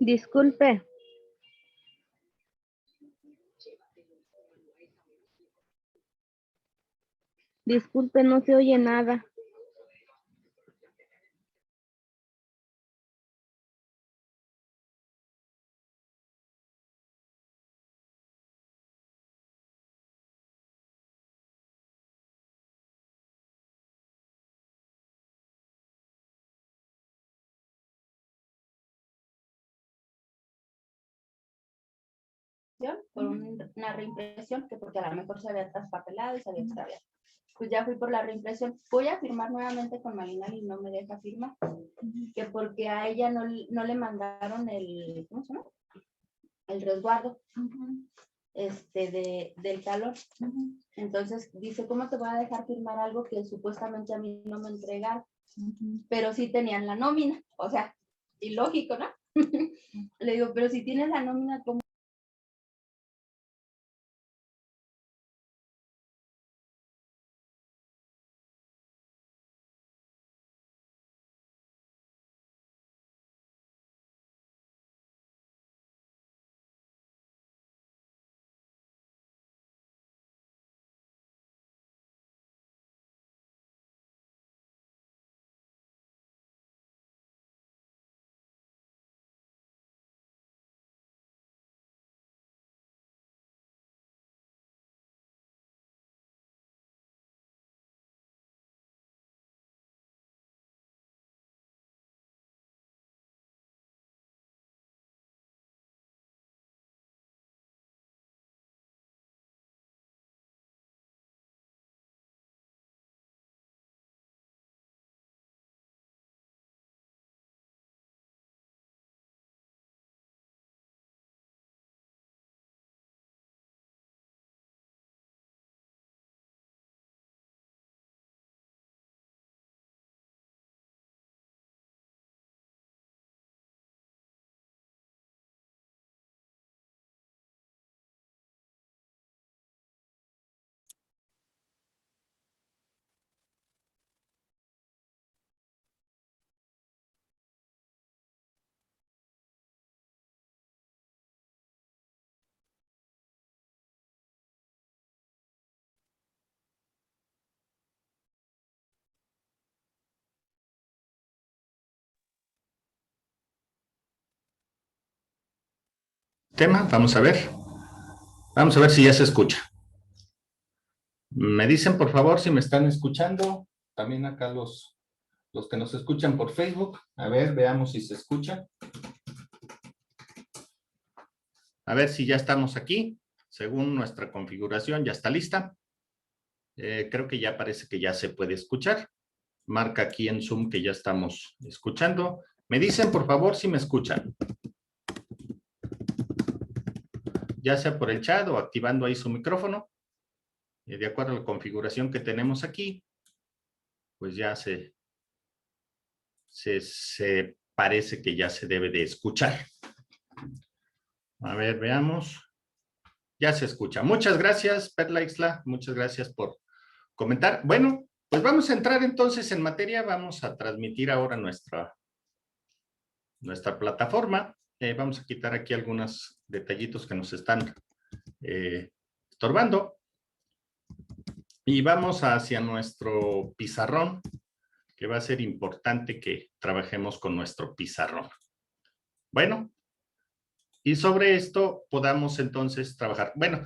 Disculpe. Disculpe, no se oye nada. Por una reimpresión, que porque a lo mejor se había traspapelado y se había extraviado. Pues ya fui por la reimpresión. Voy a firmar nuevamente con Malinal y no me deja firmar. Que porque a ella no le mandaron el, ¿cómo se llama? El resguardo del calor. Entonces dice, ¿cómo te voy a dejar firmar algo que supuestamente a mí no me entregaron? Pero sí tenían la nómina. O sea, ilógico, ¿no? Le digo, pero si tienes la nómina, ¿cómo? Tema, vamos a ver. Vamos a ver si ya se escucha. Me dicen, por favor, si me están escuchando. También acá los que nos escuchan por Facebook. A ver, veamos si se escucha. A ver si ya estamos aquí. Según nuestra configuración, ya está lista. Creo que ya parece que ya se puede escuchar. Marca aquí en Zoom que ya estamos escuchando. Me dicen, por favor, si me escuchan. Ya sea por el chat o activando ahí su micrófono. De acuerdo a la configuración que tenemos aquí, pues ya se parece que ya se debe de escuchar. A ver, veamos. Ya se escucha. Muchas gracias, Perla Ixtla. Muchas gracias por comentar. Bueno, pues vamos a entrar entonces en materia. Vamos a transmitir ahora nuestra plataforma. Vamos a quitar aquí algunos detallitos que nos están estorbando. Y vamos hacia nuestro pizarrón, que va a ser importante que trabajemos con nuestro pizarrón. Bueno, y sobre esto podamos entonces trabajar. Bueno,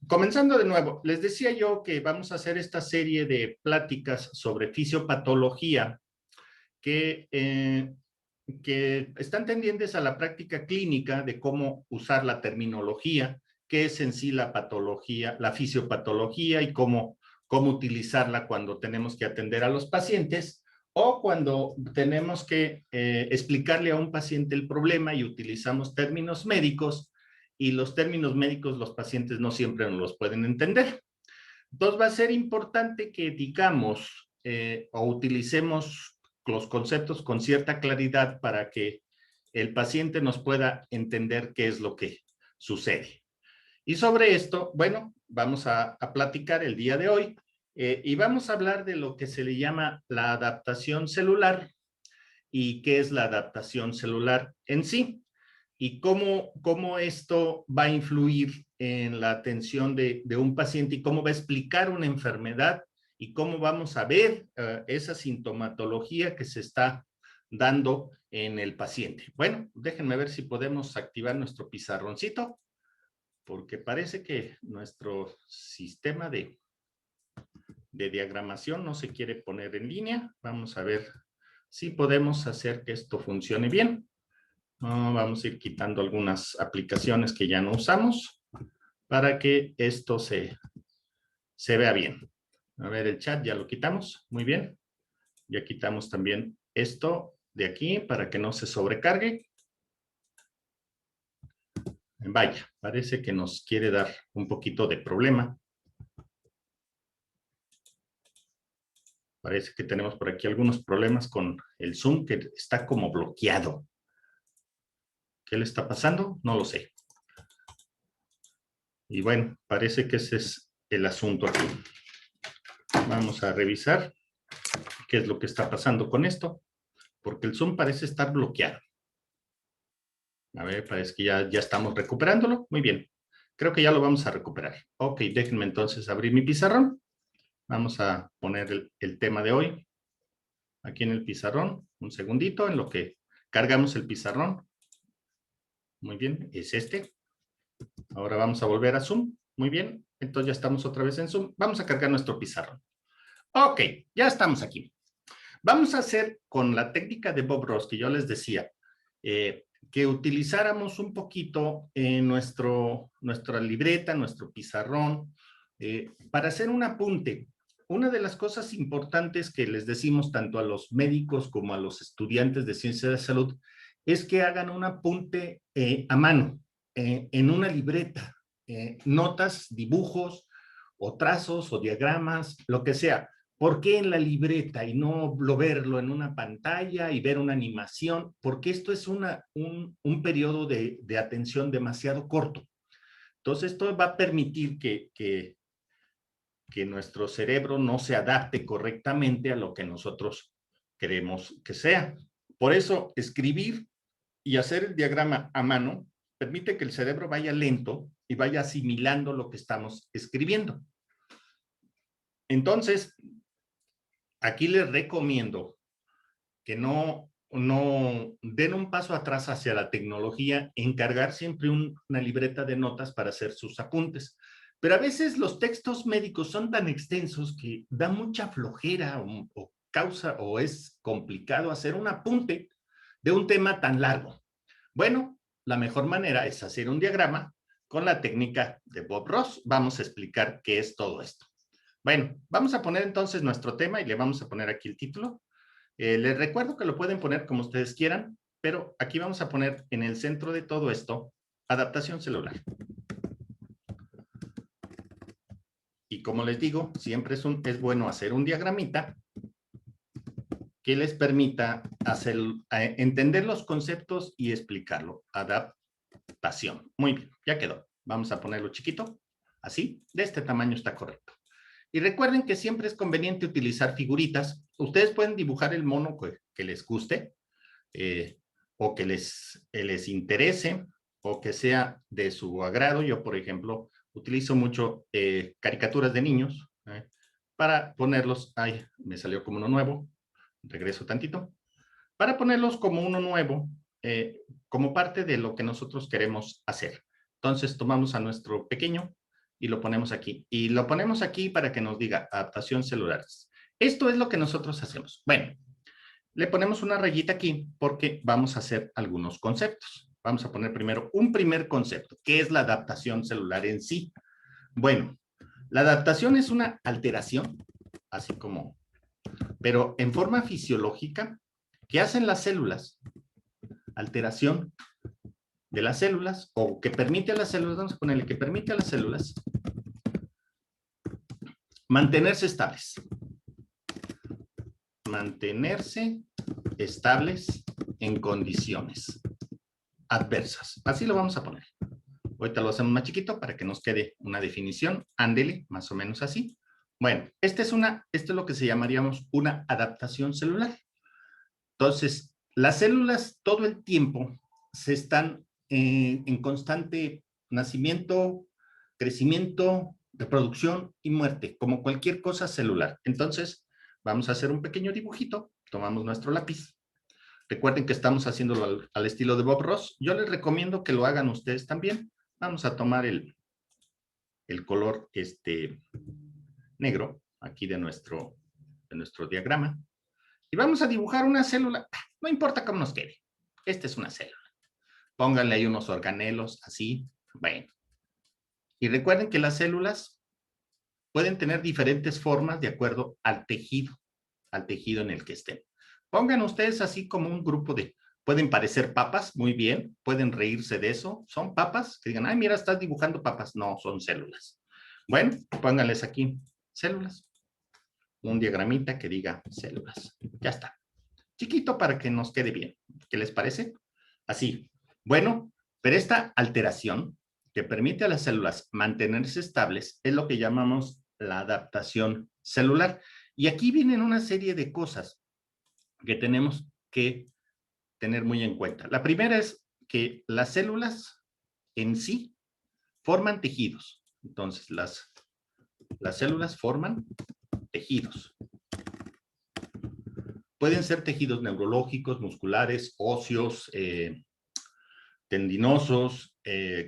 comenzando de nuevo, les decía yo que vamos a hacer esta serie de pláticas sobre fisiopatología que están tendientes a la práctica clínica de cómo usar la terminología, qué es en sí la patología, la fisiopatología y cómo utilizarla cuando tenemos que atender a los pacientes o cuando tenemos que explicarle a un paciente el problema y utilizamos términos médicos y los términos médicos los pacientes no siempre nos los pueden entender. Entonces va a ser importante que digamos o utilicemos los conceptos con cierta claridad para que el paciente nos pueda entender qué es lo que sucede. Y sobre esto, bueno, vamos a platicar el día de hoy y vamos a hablar de lo que se le llama la adaptación celular y qué es la adaptación celular en sí y cómo esto va a influir en la atención de un paciente y cómo va a explicar una enfermedad y cómo vamos a ver esa sintomatología que se está dando en el paciente. Bueno, déjenme ver si podemos activar nuestro pizarroncito, porque parece que nuestro sistema de diagramación no se quiere poner en línea. Vamos a ver si podemos hacer que esto funcione bien. Vamos a ir quitando algunas aplicaciones que ya no usamos para que esto se vea bien. A ver, el chat ya lo quitamos. Muy bien. Ya quitamos también esto de aquí para que no se sobrecargue. Vaya, parece que nos quiere dar un poquito de problema. Parece que tenemos por aquí algunos problemas con el Zoom que está como bloqueado. ¿Qué le está pasando? No lo sé. Y bueno, parece que ese es el asunto aquí. Vamos a revisar qué es lo que está pasando con esto, porque el Zoom parece estar bloqueado. A ver, parece que ya estamos recuperándolo. Muy bien. Creo que ya lo vamos a recuperar. Ok, déjenme entonces abrir mi pizarrón. Vamos a poner el tema de hoy aquí en el pizarrón. Un segundito en lo que cargamos el pizarrón. Muy bien, es este. Ahora vamos a volver a Zoom. Muy bien, entonces ya estamos otra vez en Zoom. Vamos a cargar nuestro pizarrón. Ok, ya estamos aquí. Vamos a hacer con la técnica de Bob Ross, que yo les decía, que utilizáramos un poquito nuestra libreta, nuestro pizarrón, para hacer un apunte. Una de las cosas importantes que les decimos tanto a los médicos como a los estudiantes de ciencia de salud es que hagan un apunte a mano, en una libreta, notas, dibujos o trazos o diagramas, lo que sea. ¿Por qué en la libreta y no verlo en una pantalla y ver una animación? Porque esto es un periodo de atención demasiado corto. Entonces, esto va a permitir que nuestro cerebro no se adapte correctamente a lo que nosotros queremos que sea. Por eso, escribir y hacer el diagrama a mano permite que el cerebro vaya lento y vaya asimilando lo que estamos escribiendo. Entonces, aquí les recomiendo que no den un paso atrás hacia la tecnología, encargar siempre una libreta de notas para hacer sus apuntes. Pero a veces los textos médicos son tan extensos que da mucha flojera o es complicado hacer un apunte de un tema tan largo. Bueno, la mejor manera es hacer un diagrama con la técnica de Bob Ross. Vamos a explicar qué es todo esto. Bueno, vamos a poner entonces nuestro tema y le vamos a poner aquí el título. Les recuerdo que lo pueden poner como ustedes quieran, pero aquí vamos a poner en el centro de todo esto, adaptación celular. Y como les digo, siempre es bueno hacer un diagramita que les permita entender los conceptos y explicarlo. Adaptación. Muy bien, ya quedó. Vamos a ponerlo chiquito, así, de este tamaño está correcto. Y recuerden que siempre es conveniente utilizar figuritas. Ustedes pueden dibujar el mono que les guste, o que les interese, o que sea de su agrado. Yo, por ejemplo, utilizo mucho caricaturas de niños para ponerlos. Ay, me salió como uno nuevo. Regreso tantito. Para ponerlos como uno nuevo, como parte de lo que nosotros queremos hacer. Entonces, tomamos a nuestro pequeño y lo ponemos aquí. Y lo ponemos aquí para que nos diga adaptación celular. Esto es lo que nosotros hacemos. Bueno, le ponemos una rayita aquí porque vamos a hacer algunos conceptos. Vamos a poner primero un primer concepto. ¿Qué es la adaptación celular en sí? Bueno, la adaptación es una alteración, así como, pero en forma fisiológica, que hacen las células. Alteración de las células, o que permite a las células, vamos a ponerle que permite a las células mantenerse estables. Mantenerse estables en condiciones adversas. Así lo vamos a poner. Ahorita lo hacemos más chiquito para que nos quede una definición. Ándele, más o menos así. Bueno, esto es lo que se llamaríamos una adaptación celular. Entonces, Las células todo el tiempo se están en constante nacimiento, crecimiento, reproducción y muerte, como cualquier cosa celular. Entonces, vamos a hacer un pequeño dibujito. Tomamos nuestro lápiz. Recuerden que estamos haciéndolo al estilo de Bob Ross. Yo les recomiendo que lo hagan ustedes también. Vamos a tomar el color negro aquí de nuestro diagrama. Y vamos a dibujar una célula. No importa cómo nos quede. Esta es una célula. Pónganle ahí unos organelos, así. Bueno. Y recuerden que las células pueden tener diferentes formas de acuerdo al tejido en el que estén. Pongan ustedes así como un grupo de... Pueden parecer papas, muy bien. Pueden reírse de eso. Son papas. Que digan, ay, mira, estás dibujando papas. No, son células. Bueno, pónganles aquí células. Un diagramita que diga células. Ya está. Chiquito para que nos quede bien. ¿Qué les parece? Así. Bueno, pero esta alteración que permite a las células mantenerse estables es lo que llamamos la adaptación celular. Y aquí vienen una serie de cosas que tenemos que tener muy en cuenta. La primera es que las células en sí forman tejidos. Entonces, las células forman tejidos. Pueden ser tejidos neurológicos, musculares, óseos, tendinosos,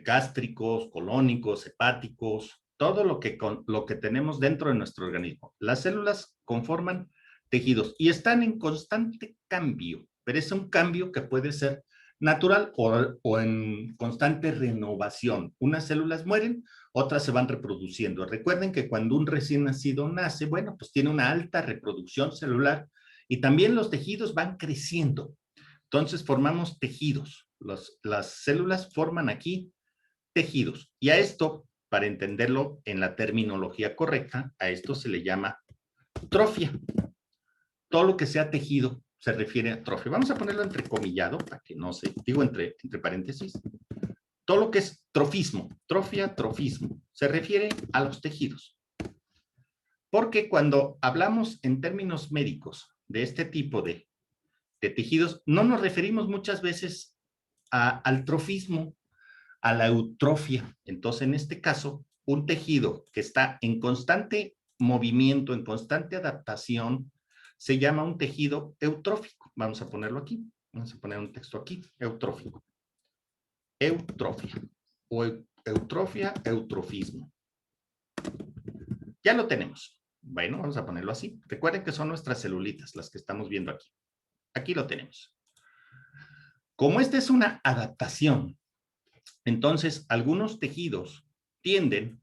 gástricos, colónicos, hepáticos, todo lo que tenemos dentro de nuestro organismo. Las células conforman tejidos y están en constante cambio, pero es un cambio que puede ser natural o en constante renovación. Unas células mueren, otras se van reproduciendo. Recuerden que cuando un recién nacido nace, bueno, pues tiene una alta reproducción celular y también los tejidos van creciendo. Entonces formamos tejidos. Las células forman aquí tejidos. Y a esto, para entenderlo en la terminología correcta, a esto se le llama trofia. Todo lo que sea tejido se refiere a trofia. Vamos a ponerlo entrecomillado para que no se... Digo entre paréntesis. Todo lo que es trofismo, trofia, trofismo, se refiere a los tejidos. Porque cuando hablamos en términos médicos de este tipo de tejidos, no nos referimos muchas veces al trofismo, a la eutrofia. Entonces, en este caso, un tejido que está en constante movimiento, en constante adaptación, se llama un tejido eutrófico. Vamos a ponerlo aquí. Vamos a poner un texto aquí, eutrófico. Eutrofia o eutrofia, eutrofismo. Ya lo tenemos. Bueno, vamos a ponerlo así. Recuerden que son nuestras celulitas, las que estamos viendo aquí. Aquí lo tenemos. Como esta es una adaptación, entonces algunos tejidos tienden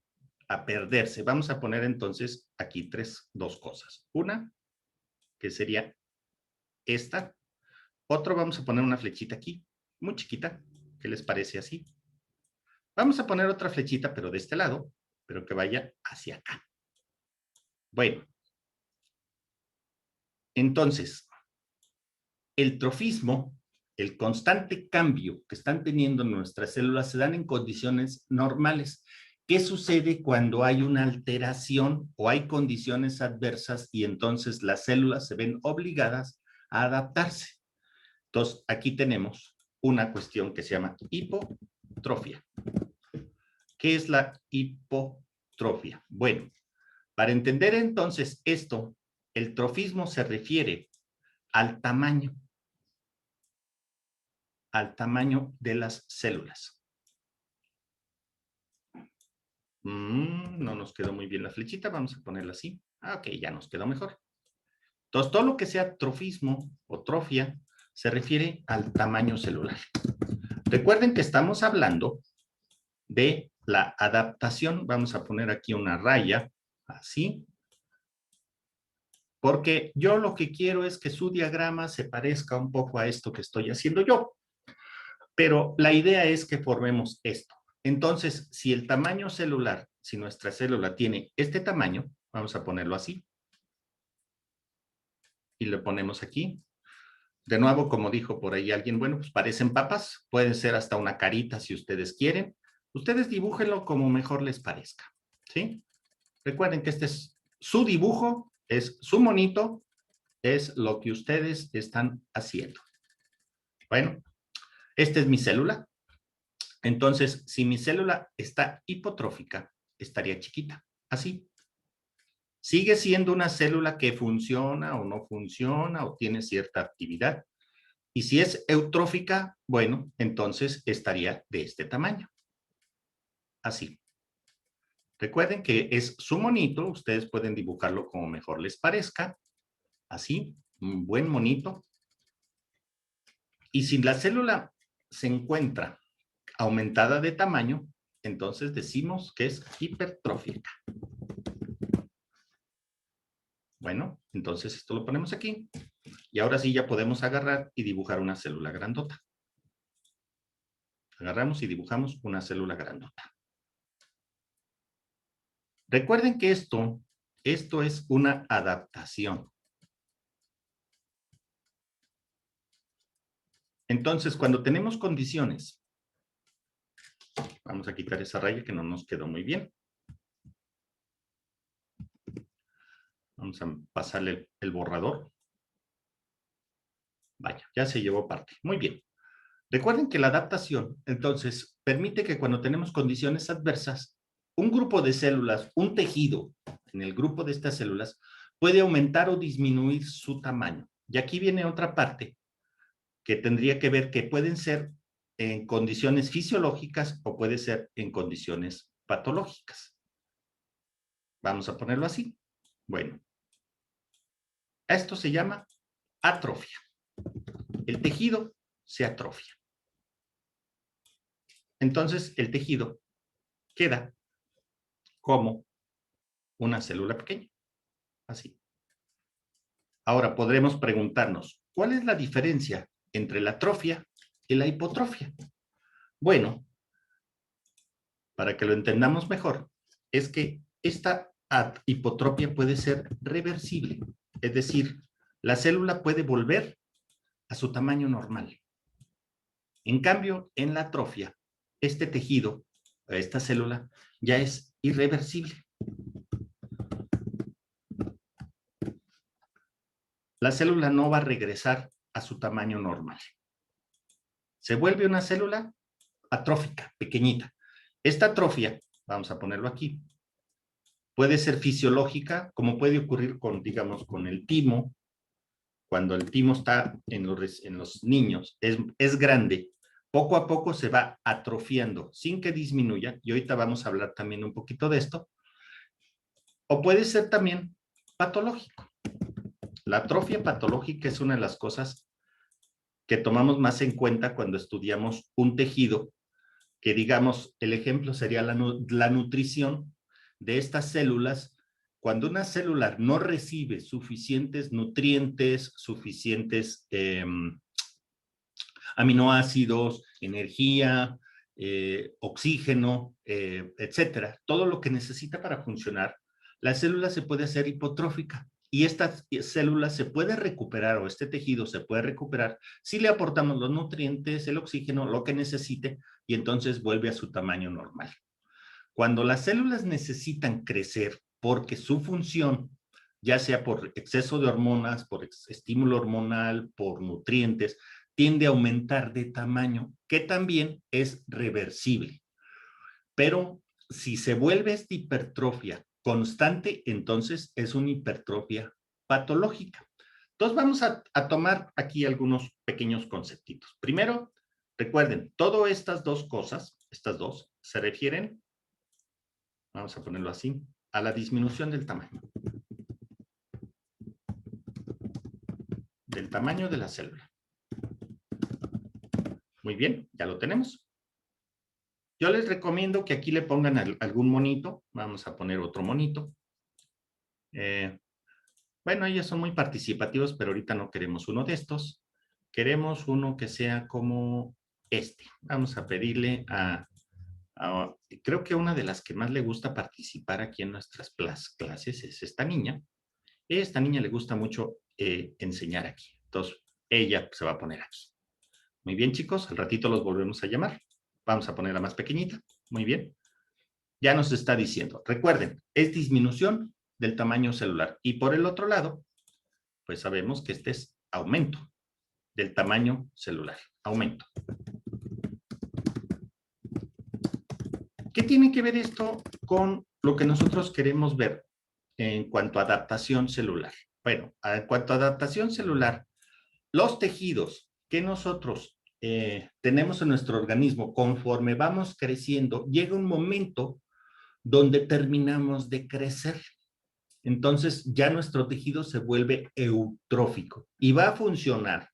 a perderse. Vamos a poner entonces aquí dos cosas. Una, que sería esta. Otro, vamos a poner una flechita aquí, muy chiquita. ¿Qué les parece así? Vamos a poner otra flechita, pero de este lado, pero que vaya hacia acá. Bueno. Entonces, el trofismo, el constante cambio que están teniendo nuestras células se dan en condiciones normales. ¿Qué sucede cuando hay una alteración o hay condiciones adversas y entonces las células se ven obligadas a adaptarse? Entonces, aquí tenemos una cuestión que se llama hipotrofia. ¿Qué es la hipotrofia? Bueno, para entender entonces esto, el trofismo se refiere al tamaño de las células. No nos quedó muy bien la flechita, vamos a ponerla así. Ok, ya nos quedó mejor. Entonces, todo lo que sea trofismo o trofia se refiere al tamaño celular. Recuerden que estamos hablando de la adaptación. Vamos a poner aquí una raya, así. Porque yo lo que quiero es que su diagrama se parezca un poco a esto que estoy haciendo yo. Pero la idea es que formemos esto. Entonces, si el tamaño celular, si nuestra célula tiene este tamaño, vamos a ponerlo así. Y lo ponemos aquí. De nuevo, como dijo por ahí alguien, bueno, pues parecen papas. Pueden ser hasta una carita si ustedes quieren. Ustedes dibújenlo como mejor les parezca. ¿Sí? Recuerden que este es su dibujo, es su monito, es lo que ustedes están haciendo. Bueno, esta es mi célula. Entonces, si mi célula está hipotrófica, estaría chiquita, así. Sigue siendo una célula que funciona o no funciona o tiene cierta actividad. Y si es eutrófica, bueno, entonces estaría de este tamaño. Así. Recuerden que es su monito, ustedes pueden dibujarlo como mejor les parezca. Así, un buen monito. Y si la célula se encuentra aumentada de tamaño, entonces decimos que es hipertrófica. Bueno, entonces esto lo ponemos aquí. Y ahora sí ya podemos agarrar y dibujar una célula grandota. Agarramos y dibujamos una célula grandota. Recuerden que esto es una adaptación. Entonces, cuando tenemos condiciones, vamos a quitar esa raya que no nos quedó muy bien. Vamos a pasarle el borrador. Vaya, ya se llevó parte. Muy bien. Recuerden que la adaptación, entonces, permite que cuando tenemos condiciones adversas, un grupo de células, un tejido en el grupo de estas células, puede aumentar o disminuir su tamaño. Y aquí viene otra parte que tendría que ver que pueden ser en condiciones fisiológicas o puede ser en condiciones patológicas. Vamos a ponerlo así. Bueno, esto se llama atrofia. El tejido se atrofia. Entonces, el tejido queda como una célula pequeña. Así. Ahora podremos preguntarnos, ¿cuál es la diferencia entre la atrofia y la hipotrofia? Bueno, para que lo entendamos mejor, es que esta hipotrofia puede ser reversible. Es decir, la célula puede volver a su tamaño normal. En cambio, en la atrofia, este tejido, esta célula, ya es irreversible. La célula no va a regresar a su tamaño normal. Se vuelve una célula atrófica, pequeñita. Esta atrofia, vamos a ponerlo aquí, puede ser fisiológica, como puede ocurrir con, digamos, con el timo. Cuando el timo está en los niños, es grande, poco a poco se va atrofiando sin que disminuya, y ahorita vamos a hablar también un poquito de esto, o puede ser también patológico. La atrofia patológica es una de las cosas que tomamos más en cuenta cuando estudiamos un tejido, que digamos, el ejemplo sería la nutrición de estas células. Cuando una célula no recibe suficientes nutrientes, suficientes aminoácidos, energía, oxígeno, etcétera, todo lo que necesita para funcionar, la célula se puede hacer hipotrófica. Y esta célula se puede recuperar, o este tejido se puede recuperar, si le aportamos los nutrientes, el oxígeno, lo que necesite, y entonces vuelve a su tamaño normal. Cuando las células necesitan crecer porque su función, ya sea por exceso de hormonas, por estímulo hormonal, por nutrientes, tiende a aumentar de tamaño, que también es reversible. Pero si se vuelve esta hipertrofia constante, entonces es una hipertrofia patológica. Entonces vamos a tomar aquí algunos pequeños conceptitos. Primero, recuerden, todas estas dos cosas, estas dos, se refieren, vamos a ponerlo así, a la disminución del tamaño. Del tamaño de la célula. Muy bien, ya lo tenemos. Yo les recomiendo que aquí le pongan algún monito. Vamos a poner otro monito. Bueno, ellos son muy participativos, pero ahorita no queremos uno de estos. Queremos uno que sea como este. Vamos a pedirle creo que una de las que más le gusta participar aquí en nuestras clases es esta niña. A esta niña le gusta mucho enseñar aquí. Entonces, ella se va a poner aquí. Muy bien, chicos. Al ratito los volvemos a llamar. Vamos a ponerla más pequeñita. Muy bien. Ya nos está diciendo. Recuerden, es disminución del tamaño celular. Y por el otro lado, pues sabemos que este es aumento del tamaño celular. aumento. ¿Qué tiene que ver esto con lo que nosotros queremos ver en cuanto a adaptación celular? Bueno, en cuanto a adaptación celular, los tejidos que nosotros tenemos en nuestro organismo, conforme vamos creciendo, llega un momento donde terminamos de crecer. Entonces ya nuestro tejido se vuelve eutrófico y va a funcionar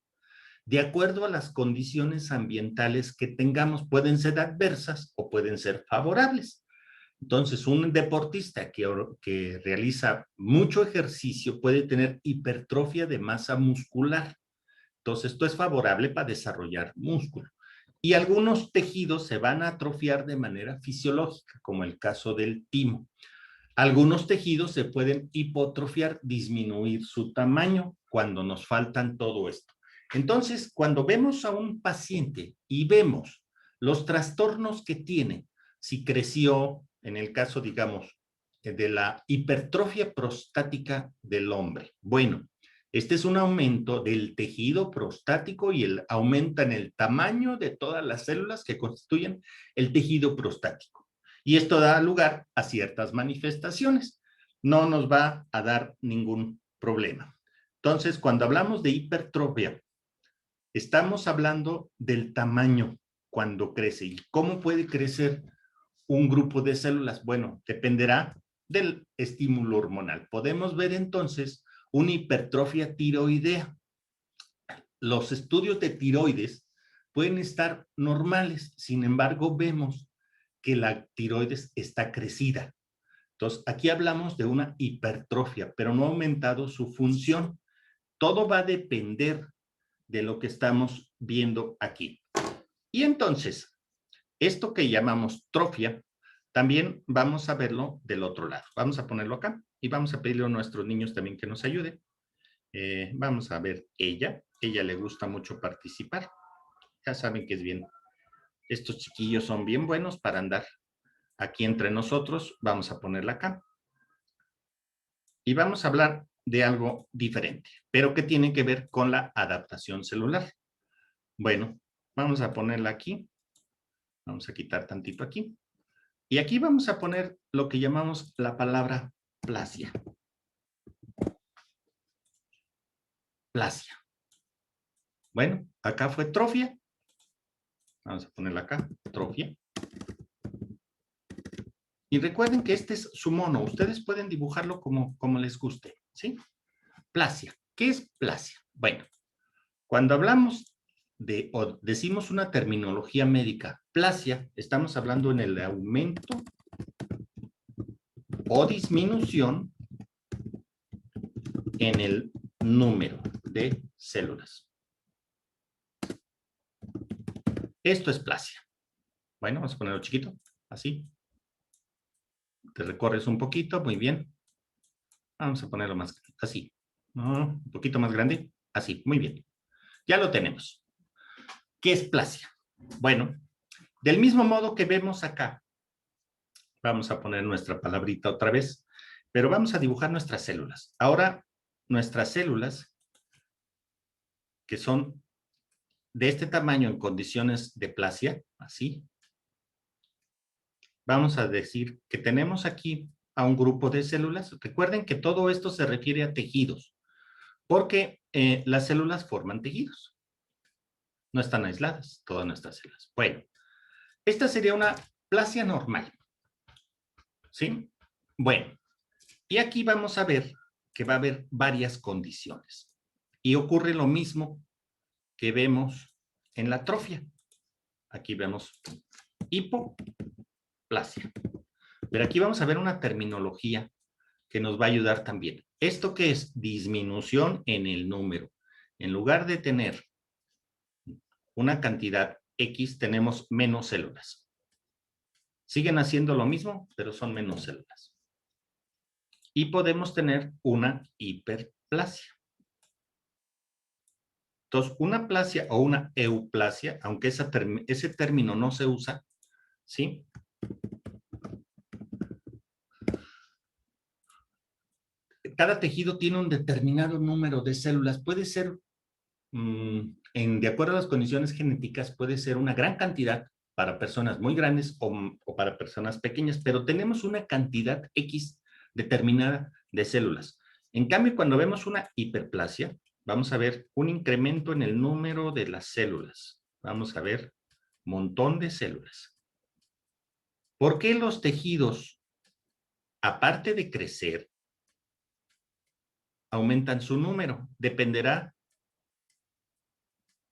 de acuerdo a las condiciones ambientales que tengamos. Pueden ser adversas o pueden ser favorables. Entonces, un deportista que realiza mucho ejercicio puede tener hipertrofia de masa muscular. Entonces, esto es favorable para desarrollar músculo. Y algunos tejidos se van a atrofiar de manera fisiológica, como el caso del timo. Algunos tejidos se pueden hipotrofiar, disminuir su tamaño cuando nos faltan todo esto. Entonces, cuando vemos a un paciente y vemos los trastornos que tiene, si creció, en el caso, digamos, de la hipertrofia prostática del hombre. Bueno, este es un aumento del tejido prostático y aumenta en el tamaño de todas las células que constituyen el tejido prostático. Y esto da lugar a ciertas manifestaciones. No nos va a dar ningún problema. Entonces, cuando hablamos de hipertrofia, estamos hablando del tamaño cuando crece. ¿Y cómo puede crecer un grupo de células? Bueno, dependerá del estímulo hormonal. Podemos ver entonces una hipertrofia tiroidea. Los estudios de tiroides pueden estar normales, sin embargo, vemos que la tiroides está crecida. Entonces, aquí hablamos de una hipertrofia, pero no ha aumentado su función. Todo va a depender de lo que estamos viendo aquí. Y entonces, esto que llamamos trofia, también vamos a verlo del otro lado. Vamos a ponerlo acá y vamos a pedirle a nuestros niños también que nos ayuden. Vamos a ver ella le gusta mucho participar. Ya saben que es bien. Estos chiquillos son bien buenos para andar aquí entre nosotros. Vamos a ponerla acá. Y vamos a hablar de algo diferente, pero que tiene que ver con la adaptación celular. Bueno, vamos a ponerla aquí. Vamos a quitar tantito aquí. Y aquí vamos a poner lo que llamamos la palabra plasia. Plasia. Bueno, acá fue trofia. Vamos a ponerla acá, trofia. Y recuerden que este es su mono. Ustedes pueden dibujarlo como les guste, ¿sí? Plasia. ¿Qué es plasia? Bueno, cuando hablamos o decimos una terminología médica, plasia, estamos hablando en el aumento o disminución en el número de células. Esto es plasia. Bueno, vamos a ponerlo chiquito, así. Te recorres un poquito, muy bien. Vamos a ponerlo más así. Un poquito más grande, así, muy bien. Ya lo tenemos. ¿Qué es plasia? Bueno, del mismo modo que vemos acá, vamos a poner nuestra palabrita otra vez, pero vamos a dibujar nuestras células. Ahora, nuestras células, que son de este tamaño en condiciones de plasia, así, vamos a decir que tenemos aquí a un grupo de células. Recuerden que todo esto se refiere a tejidos, porque las células forman tejidos. No están aisladas todas nuestras células. Bueno, esta sería una plasia normal. ¿Sí? Bueno, y aquí vamos a ver que va a haber varias condiciones. Y ocurre lo mismo que vemos en la atrofia. Aquí vemos hipoplasia. Pero aquí vamos a ver una terminología que nos va a ayudar también. ¿Esto qué es? Disminución en el número. En lugar de tener una cantidad X, tenemos menos células. Siguen haciendo lo mismo, pero son menos células. Y podemos tener una hiperplasia. Entonces, una plasia o una euplasia, aunque ese término no se usa, ¿sí? Cada tejido tiene un determinado número de células. Puede ser de acuerdo a las condiciones genéticas, puede ser una gran cantidad para personas muy grandes o para personas pequeñas, pero tenemos una cantidad X determinada de células. En cambio, cuando vemos una hiperplasia, vamos a ver un incremento en el número de las células. Vamos a ver montón de células. ¿Por qué los tejidos, aparte de crecer, aumentan su número? Dependerá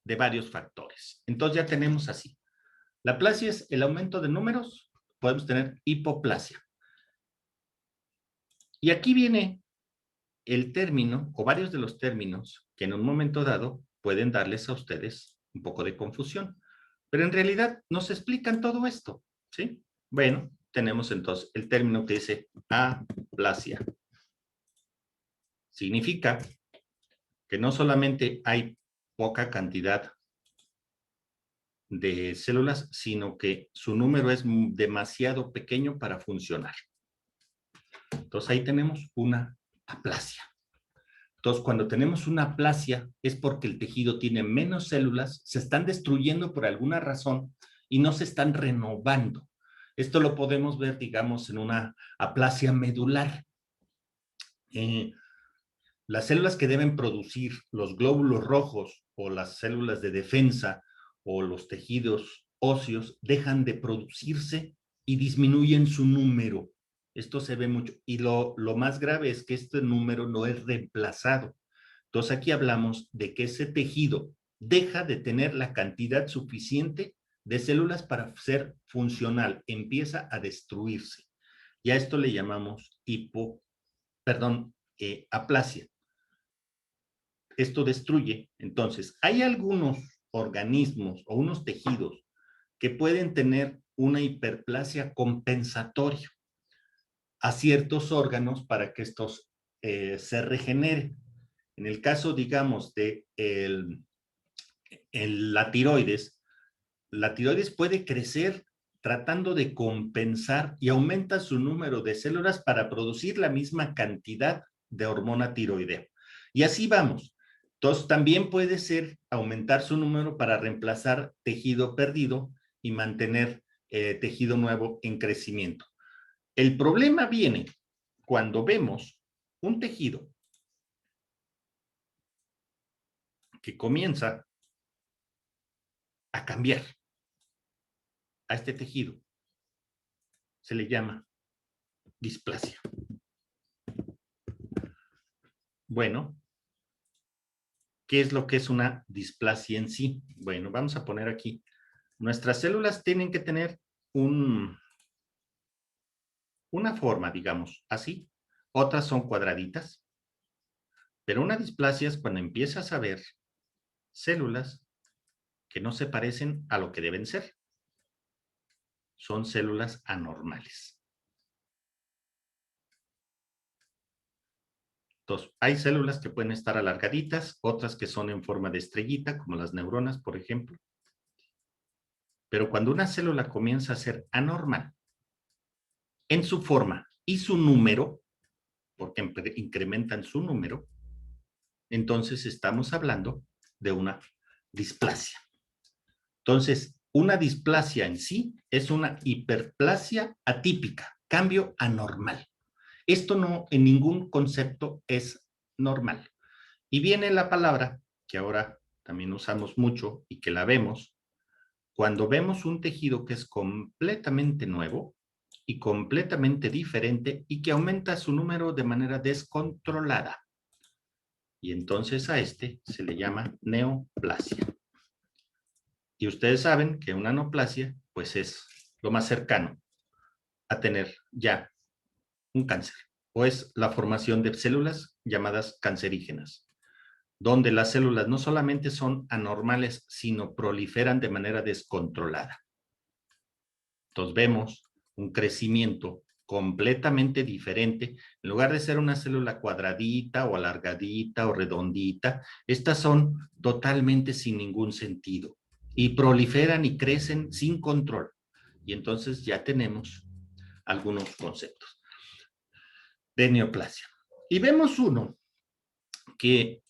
de varios factores. Entonces ya tenemos así. La plasia es el aumento de números, podemos tener hipoplasia. Y aquí viene el término, o varios de los términos, que en un momento dado pueden darles a ustedes un poco de confusión. Pero en realidad nos explican todo esto, ¿sí? Bueno, tenemos entonces el término que dice aplasia. Significa que no solamente hay poca cantidad de células, sino que su número es demasiado pequeño para funcionar. Entonces ahí tenemos una aplasia. Entonces cuando tenemos una aplasia es porque el tejido tiene menos células, se están destruyendo por alguna razón y no se están renovando. Esto lo podemos ver, digamos, en una aplasia medular. Las células que deben producir los glóbulos rojos o las células de defensa o los tejidos óseos dejan de producirse y disminuyen su número. Esto se ve mucho. Y lo más grave es que este número no es reemplazado. Entonces aquí hablamos de que ese tejido deja de tener la cantidad suficiente de células para ser funcional. Empieza a destruirse. Y a esto le llamamos aplasia. Esto destruye. Entonces, hay algunos organismos o unos tejidos que pueden tener una hiperplasia compensatoria a ciertos órganos para que estos se regeneren. En el caso, digamos, de la tiroides puede crecer tratando de compensar y aumenta su número de células para producir la misma cantidad de hormona tiroidea. Y así vamos. Entonces, también puede ser aumentar su número para reemplazar tejido perdido y mantener tejido nuevo en crecimiento. El problema viene cuando vemos un tejido que comienza a cambiar a este tejido. Se le llama displasia. Bueno, ¿qué es lo que es una displasia en sí? Bueno, vamos a poner aquí. Nuestras células tienen que tener una forma, digamos, así. Otras son cuadraditas. Pero una displasia es cuando empiezas a ver células que no se parecen a lo que deben ser. Son células anormales. Entonces, hay células que pueden estar alargaditas, otras que son en forma de estrellita, como las neuronas, por ejemplo. Pero cuando una célula comienza a ser anormal, en su forma y su número, porque incrementan su número, entonces estamos hablando de una displasia. Entonces, una displasia en sí es una hiperplasia atípica, cambio anormal. Esto no en ningún concepto es normal. Y viene la palabra que ahora también usamos mucho y que la vemos, cuando vemos un tejido que es completamente nuevo y completamente diferente y que aumenta su número de manera descontrolada. Y entonces a este se le llama neoplasia. Y ustedes saben que una neoplasia pues es lo más cercano a tener ya un cáncer, o es la formación de células llamadas cancerígenas, donde las células no solamente son anormales, sino proliferan de manera descontrolada. Entonces vemos un crecimiento completamente diferente. En lugar de ser una célula cuadradita o alargadita o redondita, estas son totalmente sin ningún sentido y proliferan y crecen sin control. Y entonces ya tenemos algunos conceptos de neoplasia. Y vemos uno que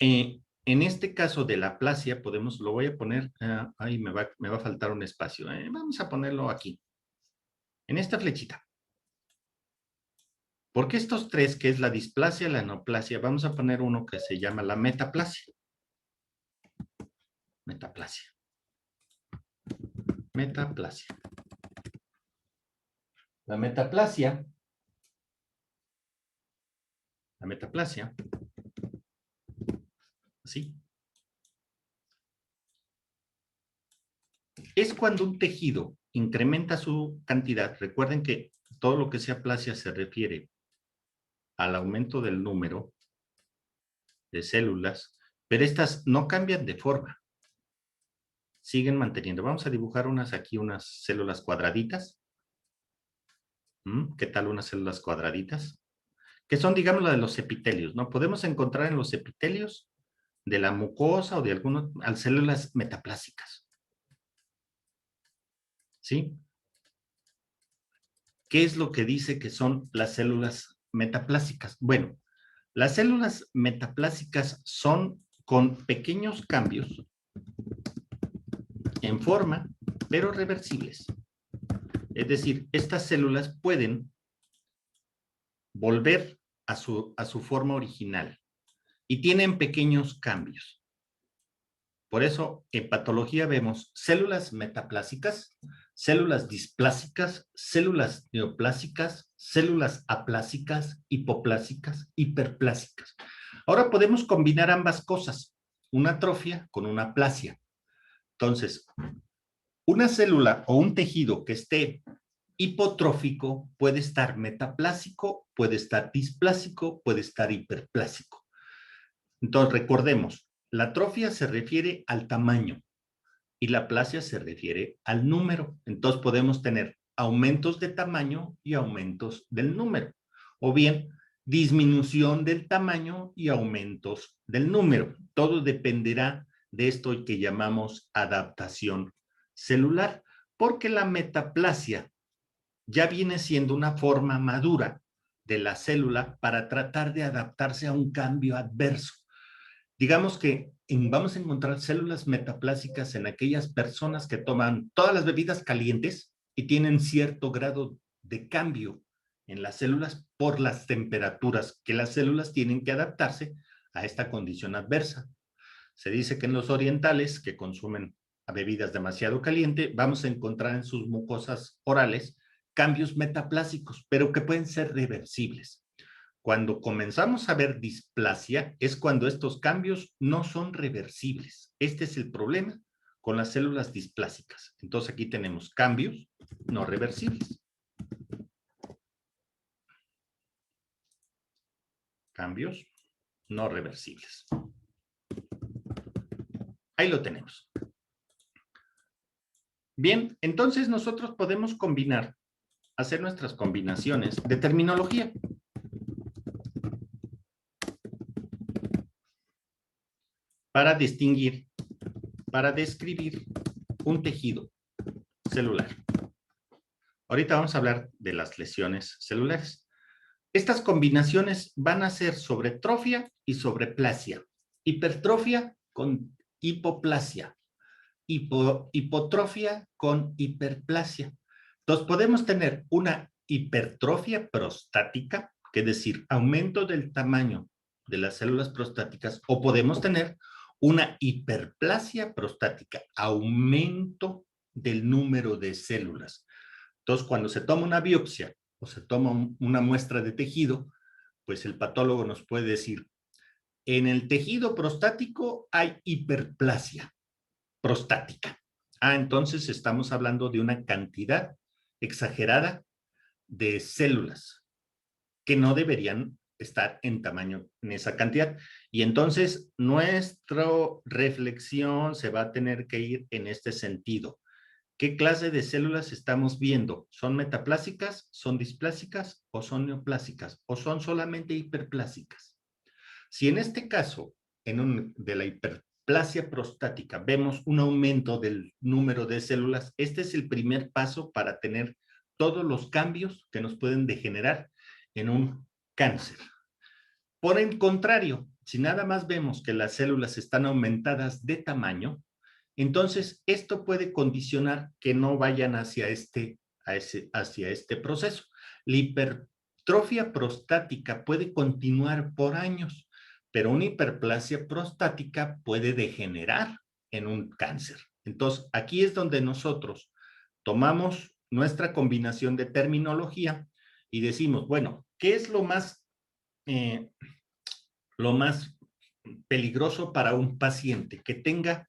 en este caso de la aplasia, podemos, lo voy a poner, ahí me va a faltar un espacio. Vamos a ponerlo aquí, en esta flechita. Porque estos tres, que es la displasia, la neoplasia, vamos a poner uno que se llama la metaplasia. Metaplasia. Metaplasia. La metaplasia así, es cuando un tejido incrementa su cantidad. Recuerden que todo lo que sea aplasia se refiere al aumento del número de células, pero estas no cambian de forma. Siguen manteniendo. Vamos a dibujar aquí, unas células cuadraditas. ¿Qué tal unas células cuadraditas? Que son, digamos, la de los epitelios, ¿no? Podemos encontrar en los epitelios de la mucosa o de algunas células metaplásicas. ¿Sí? ¿Qué es lo que dice que son las células metaplásicas? Bueno, las células metaplásicas son con pequeños cambios en forma, pero reversibles. Es decir, estas células pueden volver a su forma original y tienen pequeños cambios. Por eso, en patología vemos células metaplásicas, células displásicas, células neoplásicas, células aplásicas, hipoplásicas, hiperplásicas. Ahora podemos combinar ambas cosas, una atrofia con una aplasia. Entonces, una célula o un tejido que esté hipotrófico puede estar metaplásico, puede estar displásico, puede estar hiperplásico. Entonces, recordemos, la atrofia se refiere al tamaño y la aplasia se refiere al número. Entonces, podemos tener aumentos de tamaño y aumentos del número. O bien, disminución del tamaño y aumentos del número. Todo dependerá de esto que llamamos adaptación celular, porque la metaplasia ya viene siendo una forma madura de la célula para tratar de adaptarse a un cambio adverso. Digamos que vamos a encontrar células metaplásicas en aquellas personas que toman todas las bebidas calientes y tienen cierto grado de cambio en las células por las temperaturas que las células tienen que adaptarse a esta condición adversa. Se dice que en los orientales que consumen bebidas demasiado caliente, vamos a encontrar en sus mucosas orales cambios metaplásicos, pero que pueden ser reversibles. Cuando comenzamos a ver displasia es cuando estos cambios no son reversibles. Este es el problema con las células displásicas. Entonces aquí tenemos cambios no reversibles. Cambios no reversibles. Ahí lo tenemos. Bien, entonces nosotros podemos combinar, hacer nuestras combinaciones de terminología. Para distinguir, para describir un tejido celular. Ahorita vamos a hablar de las lesiones celulares. Estas combinaciones van a ser sobre trofia y sobre plasia. Hipertrofia con hipoplasia. Hipotrofia con hiperplasia. Entonces podemos tener una hipertrofia prostática, que es decir, aumento del tamaño de las células prostáticas, o podemos tener una hiperplasia prostática, aumento del número de células. Entonces, cuando se toma una biopsia o se toma una muestra de tejido, pues el patólogo nos puede decir, en el tejido prostático hay hiperplasia prostática. Entonces estamos hablando de una cantidad exagerada de células que no deberían estar en tamaño, en esa cantidad. Y entonces nuestra reflexión se va a tener que ir en este sentido. ¿Qué clase de células estamos viendo? ¿Son metaplásicas, son displásicas o son neoplásicas o son solamente hiperplásicas? Si en este caso, de la hiperplasia prostática, vemos un aumento del número de células, este es el primer paso para tener todos los cambios que nos pueden degenerar en un cáncer. Por el contrario, si nada más vemos que las células están aumentadas de tamaño, entonces esto puede condicionar que no vayan hacia este proceso. La hipertrofia prostática puede continuar por años, pero una hiperplasia prostática puede degenerar en un cáncer. Entonces, aquí es donde nosotros tomamos nuestra combinación de terminología y decimos, bueno, ¿qué es lo más peligroso para un paciente? Que tenga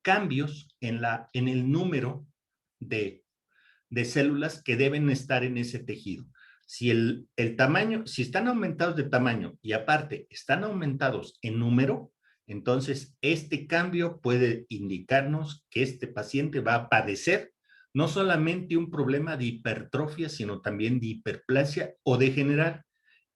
cambios en el número de células que deben estar en ese tejido. Si el tamaño, si están aumentados de tamaño y aparte están aumentados en número, entonces este cambio puede indicarnos que este paciente va a padecer no solamente un problema de hipertrofia, sino también de hiperplasia o degenerar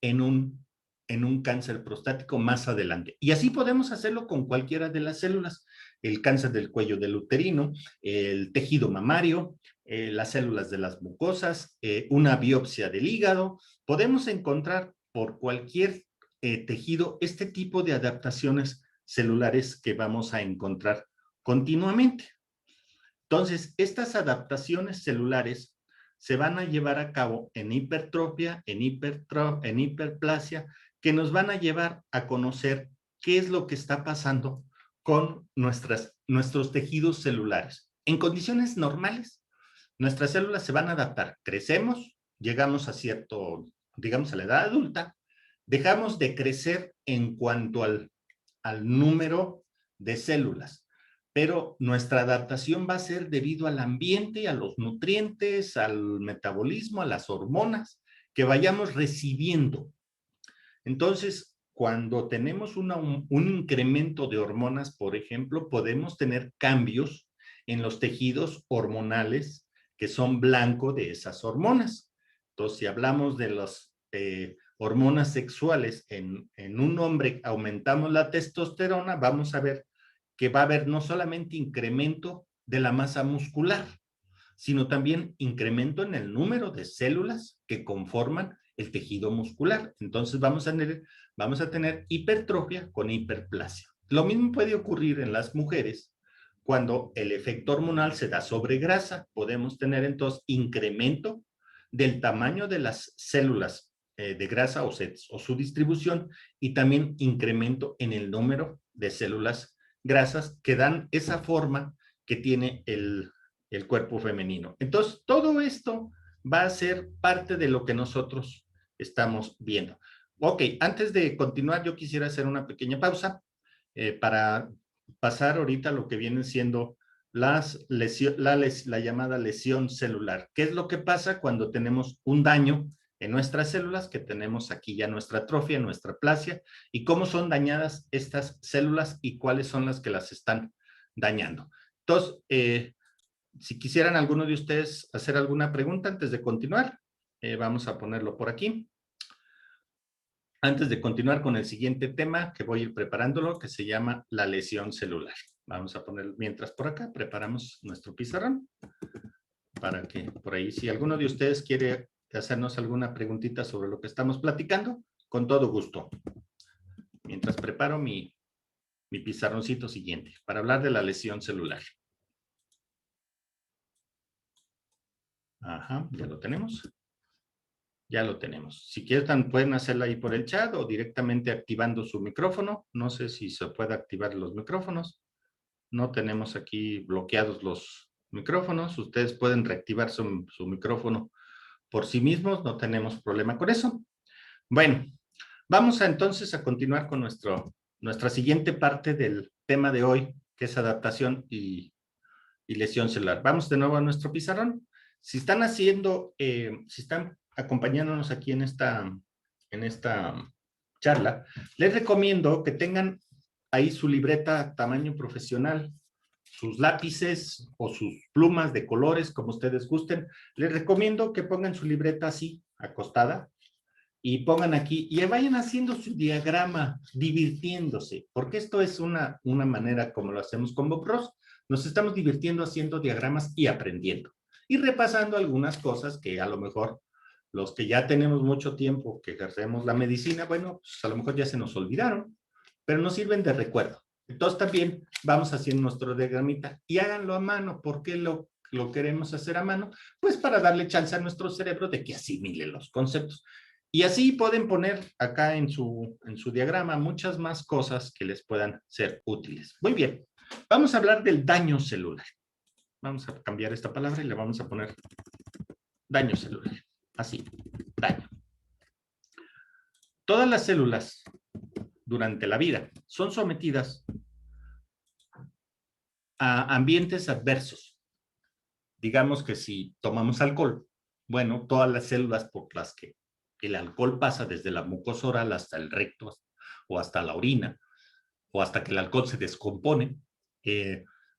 en un cáncer prostático más adelante. Y así podemos hacerlo con cualquiera de las células. El cáncer del cuello del uterino, el tejido mamario, las células de las mucosas, una biopsia del hígado. Podemos encontrar por cualquier tejido este tipo de adaptaciones celulares que vamos a encontrar continuamente. Entonces, estas adaptaciones celulares se van a llevar a cabo en hipertrofia, en hiperplasia, que nos van a llevar a conocer qué es lo que está pasando con nuestros tejidos celulares. En condiciones normales, nuestras células se van a adaptar. Crecemos, llegamos a digamos a la edad adulta, dejamos de crecer en cuanto al número de células, pero nuestra adaptación va a ser debido al ambiente, a los nutrientes, al metabolismo, a las hormonas que vayamos recibiendo. Entonces, cuando tenemos un incremento de hormonas, por ejemplo, podemos tener cambios en los tejidos hormonales que son blanco de esas hormonas. Entonces, si hablamos de las hormonas sexuales en un hombre, aumentamos la testosterona, vamos a ver que va a haber no solamente incremento de la masa muscular, sino también incremento en el número de células que conforman el tejido muscular. Entonces vamos a tener hipertrofia con hiperplasia. Lo mismo puede ocurrir en las mujeres cuando el efecto hormonal se da sobre grasa. Podemos tener entonces incremento del tamaño de las células de grasa o su distribución y también incremento en el número de células grasas que dan esa forma que tiene el cuerpo femenino. Entonces, todo esto va a ser parte de lo que nosotros estamos viendo. Ok, antes de continuar, yo quisiera hacer una pequeña pausa para pasar ahorita lo que vienen siendo la llamada lesión celular. ¿Qué es lo que pasa cuando tenemos un daño en nuestras células? Que tenemos aquí ya nuestra atrofia, nuestra plasia, y cómo son dañadas estas células y cuáles son las que las están dañando. Entonces, si quisieran alguno de ustedes hacer alguna pregunta antes de continuar, vamos a ponerlo por aquí. Antes de continuar con el siguiente tema, que voy a ir preparándolo, que se llama la lesión celular. Vamos a poner mientras por acá, preparamos nuestro pizarrón, para que por ahí, si alguno de ustedes quiere hacernos alguna preguntita sobre lo que estamos platicando, con todo gusto. Mientras preparo mi pizarroncito siguiente, para hablar de la lesión celular. Ajá, ya lo tenemos. Ya lo tenemos. Si quieren, pueden hacerlo ahí por el chat o directamente activando su micrófono. No sé si se puede activar los micrófonos. No tenemos aquí bloqueados los micrófonos. Ustedes pueden reactivar su micrófono por sí mismos. No tenemos problema con eso. Bueno, vamos entonces a continuar con nuestra siguiente parte del tema de hoy, que es adaptación y lesión celular. Vamos de nuevo a nuestro pizarrón. Si están si están acompañándonos aquí en esta charla, les recomiendo que tengan ahí su libreta tamaño profesional, sus lápices o sus plumas de colores, como ustedes gusten. Les recomiendo que pongan su libreta así, acostada, y pongan aquí, y vayan haciendo su diagrama, divirtiéndose, porque esto es una manera como lo hacemos con Bob Ross. Nos estamos divirtiendo haciendo diagramas y aprendiendo, y repasando algunas cosas que a lo mejor los que ya tenemos mucho tiempo que ejercemos la medicina, bueno, pues a lo mejor ya se nos olvidaron, pero nos sirven de recuerdo. Entonces también vamos haciendo nuestro diagramita y háganlo a mano. ¿Por qué lo queremos hacer a mano? Pues para darle chance a nuestro cerebro de que asimile los conceptos. Y así pueden poner acá en su diagrama muchas más cosas que les puedan ser útiles. Muy bien, vamos a hablar del daño celular. Vamos a cambiar esta palabra y le vamos a poner daño celular. Así, daño. Todas las células durante la vida son sometidas a ambientes adversos. Digamos que si tomamos alcohol, bueno, todas las células por las que el alcohol pasa desde la mucosa oral hasta el recto o hasta la orina o hasta que el alcohol se descompone,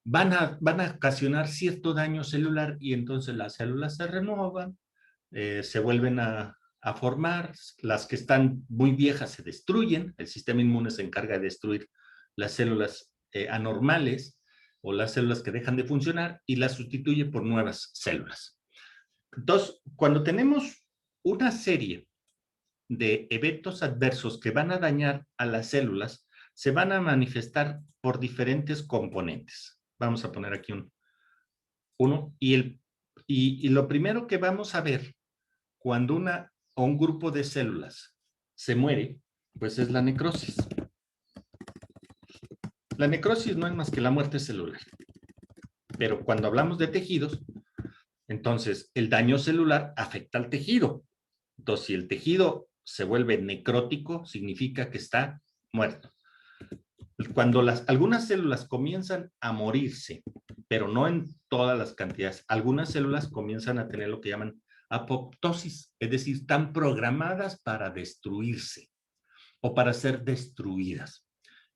van a ocasionar cierto daño celular y entonces las células se renuevan, se vuelven a formar, las que están muy viejas se destruyen, el sistema inmune se encarga de destruir las células anormales o las células que dejan de funcionar y las sustituye por nuevas células. Entonces, cuando tenemos una serie de eventos adversos que van a dañar a las células, se van a manifestar por diferentes componentes. Vamos a poner aquí uno. Y lo primero que vamos a ver cuando un grupo de células se muere, pues es la necrosis. La necrosis no es más que la muerte celular. Pero cuando hablamos de tejidos, entonces el daño celular afecta al tejido. Entonces, si el tejido se vuelve necrótico, significa que está muerto. Cuando algunas células comienzan a morirse, pero no en todas las cantidades, algunas células comienzan a tener lo que llaman apoptosis, es decir, están programadas para destruirse o para ser destruidas.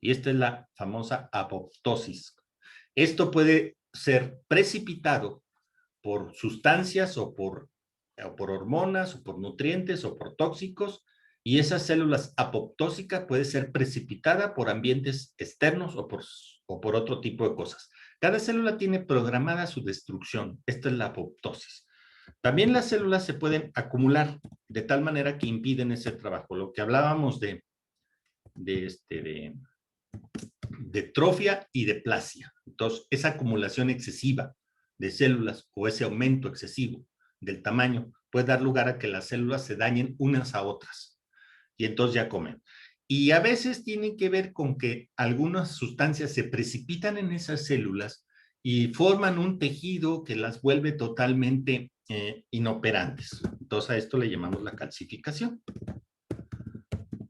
Y esta es la famosa apoptosis. Esto puede ser precipitado por sustancias o por hormonas o por nutrientes o por tóxicos, y esas células apoptósicas puede ser precipitada por ambientes externos o por otro tipo de cosas. Cada célula tiene programada su destrucción. Esta es la apoptosis. También las células se pueden acumular de tal manera que impiden ese trabajo. Lo que hablábamos de trofia y de plasia. Entonces, esa acumulación excesiva de células o ese aumento excesivo del tamaño puede dar lugar a que las células se dañen unas a otras y entonces ya comen. Y a veces tiene que ver con que algunas sustancias se precipitan en esas células y forman un tejido que las vuelve totalmente inoperantes. Entonces a esto le llamamos la calcificación.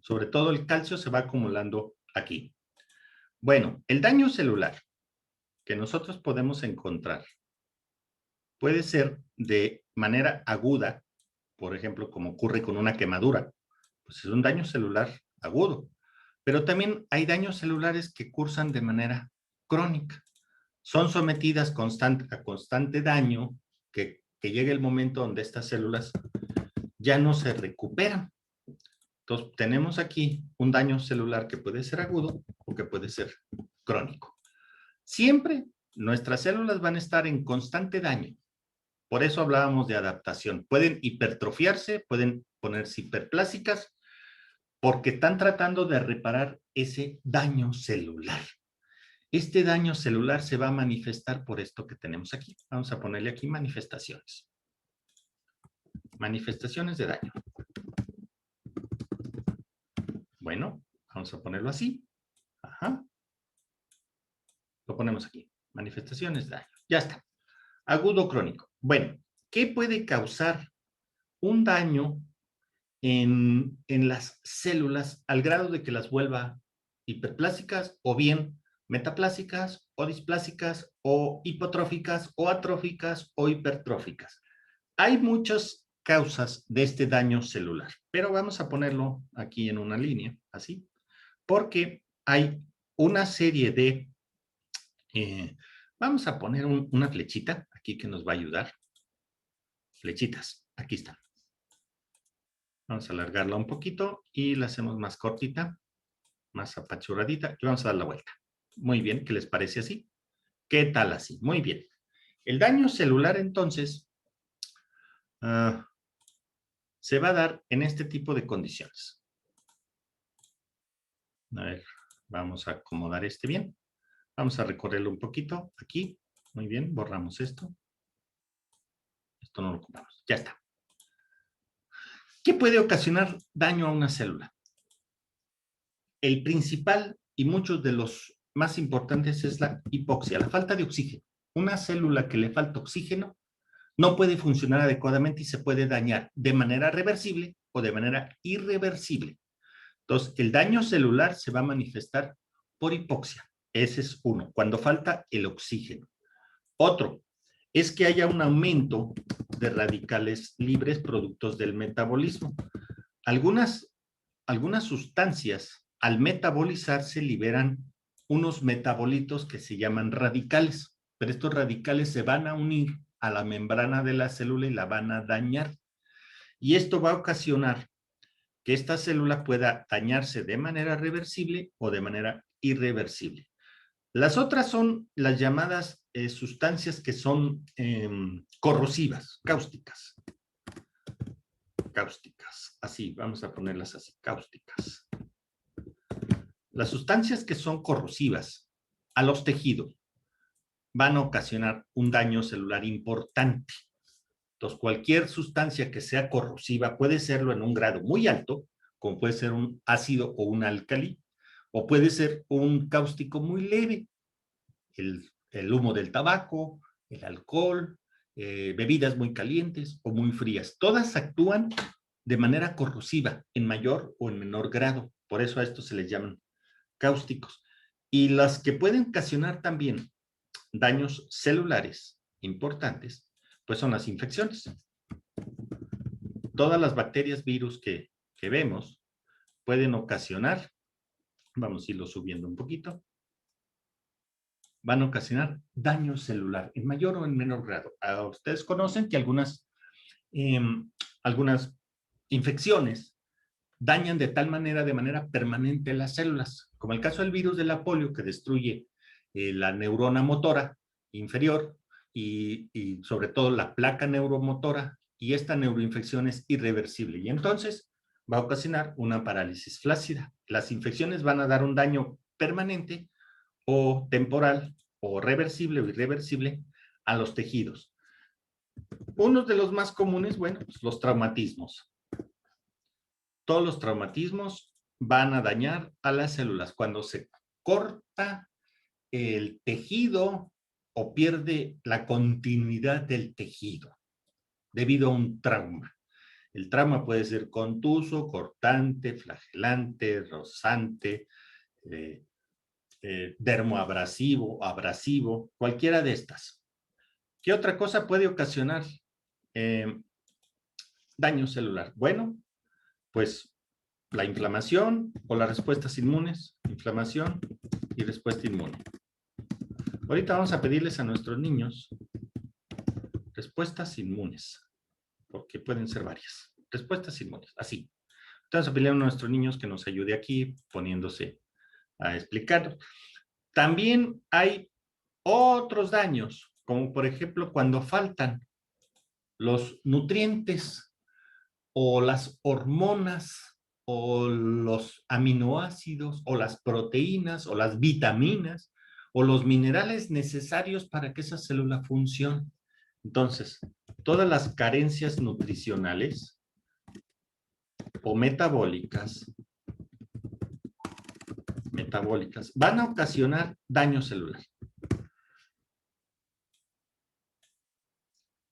Sobre todo el calcio se va acumulando aquí. Bueno, el daño celular que nosotros podemos encontrar puede ser de manera aguda, por ejemplo, como ocurre con una quemadura, pues es un daño celular agudo, pero también hay daños celulares que cursan de manera crónica. Son sometidas a constante daño que llega el momento donde estas células ya no se recuperan. Entonces, tenemos aquí un daño celular que puede ser agudo o que puede ser crónico. Siempre nuestras células van a estar en constante daño. Por eso hablábamos de adaptación. Pueden hipertrofiarse, pueden ponerse hiperplásicas, porque están tratando de reparar ese daño celular. Este daño celular se va a manifestar por esto que tenemos aquí. Vamos a ponerle aquí manifestaciones. Manifestaciones de daño. Bueno, vamos a ponerlo así. Ajá. Lo ponemos aquí. Manifestaciones de daño. Ya está. Agudo crónico. Bueno, ¿qué puede causar un daño en las células al grado de que las vuelva hiperplásicas o bien metaplásicas o displásicas o hipotróficas o atróficas o hipertróficas? Hay muchas causas de este daño celular, pero vamos a ponerlo aquí en una línea, así, porque hay una serie de, vamos a poner una flechita aquí que nos va a ayudar. Flechitas, aquí están. Vamos a alargarla un poquito y la hacemos más cortita, más apachurradita y vamos a dar la vuelta. Muy bien, ¿qué les parece así? ¿Qué tal así? Muy bien. El daño celular entonces se va a dar en este tipo de condiciones. A ver, Vamos a acomodar este bien. Vamos a recorrerlo un poquito aquí. Muy bien, borramos esto. Esto no lo ocupamos. Ya está. ¿Qué puede ocasionar daño a una célula? El principal y muchos de los más importantes es la hipoxia, la falta de oxígeno. Una célula que le falta oxígeno no puede funcionar adecuadamente y se puede dañar de manera reversible o de manera irreversible. Entonces, el daño celular se va a manifestar por hipoxia. Ese es uno, cuando falta el oxígeno. Otro es que haya un aumento de radicales libres productos del metabolismo. Algunas sustancias, al metabolizarse, liberan unos metabolitos que se llaman radicales, pero estos radicales se van a unir a la membrana de la célula y la van a dañar. Y esto va a ocasionar que esta célula pueda dañarse de manera reversible o de manera irreversible. Las otras son las llamadas sustancias que son corrosivas, cáusticas. Cáusticas, así, vamos a ponerlas así, cáusticas. Las sustancias que son corrosivas a los tejidos van a ocasionar un daño celular importante. Entonces, cualquier sustancia que sea corrosiva puede serlo en un grado muy alto, como puede ser un ácido o un álcali, o puede ser un cáustico muy leve, el humo del tabaco, el alcohol, bebidas muy calientes o muy frías. Todas actúan de manera corrosiva, en mayor o en menor grado. Por eso a estos se les llaman cáusticos. Y las que pueden ocasionar también daños celulares importantes, pues son las infecciones. Todas las bacterias, virus que vemos pueden ocasionar, vamos a irlo subiendo un poquito, van a ocasionar daño celular en mayor o en menor grado. Ustedes conocen que algunas infecciones dañan de tal manera, de manera permanente las células, como el caso del virus de la polio, que destruye la neurona motora inferior y sobre todo la placa neuromotora, y esta neuroinfección es irreversible y entonces va a ocasionar una parálisis flácida. Las infecciones van a dar un daño permanente o temporal o reversible o irreversible a los tejidos. Uno de los más comunes, bueno, pues los traumatismos. Todos los traumatismos van a dañar a las células. Cuando se corta el tejido o pierde la continuidad del tejido debido a un trauma. El trauma puede ser contuso, cortante, flagelante, rozante, dermoabrasivo, abrasivo, cualquiera de estas. ¿Qué otra cosa puede ocasionar daño celular? Bueno, pues la inflamación o las respuestas inmunes, inflamación y respuesta inmune. Ahorita vamos a pedirles a nuestros niños respuestas inmunes, porque pueden ser varias. Respuestas inmunes, así. Entonces, vamos a pedirle a nuestros niños que nos ayude aquí poniéndose a explicar. También hay otros daños, como por ejemplo cuando faltan los nutrientes o las hormonas o los aminoácidos o las proteínas o las vitaminas o los minerales necesarios para que esa célula funcione. Entonces, todas las carencias nutricionales o metabólicas van a ocasionar daño celular.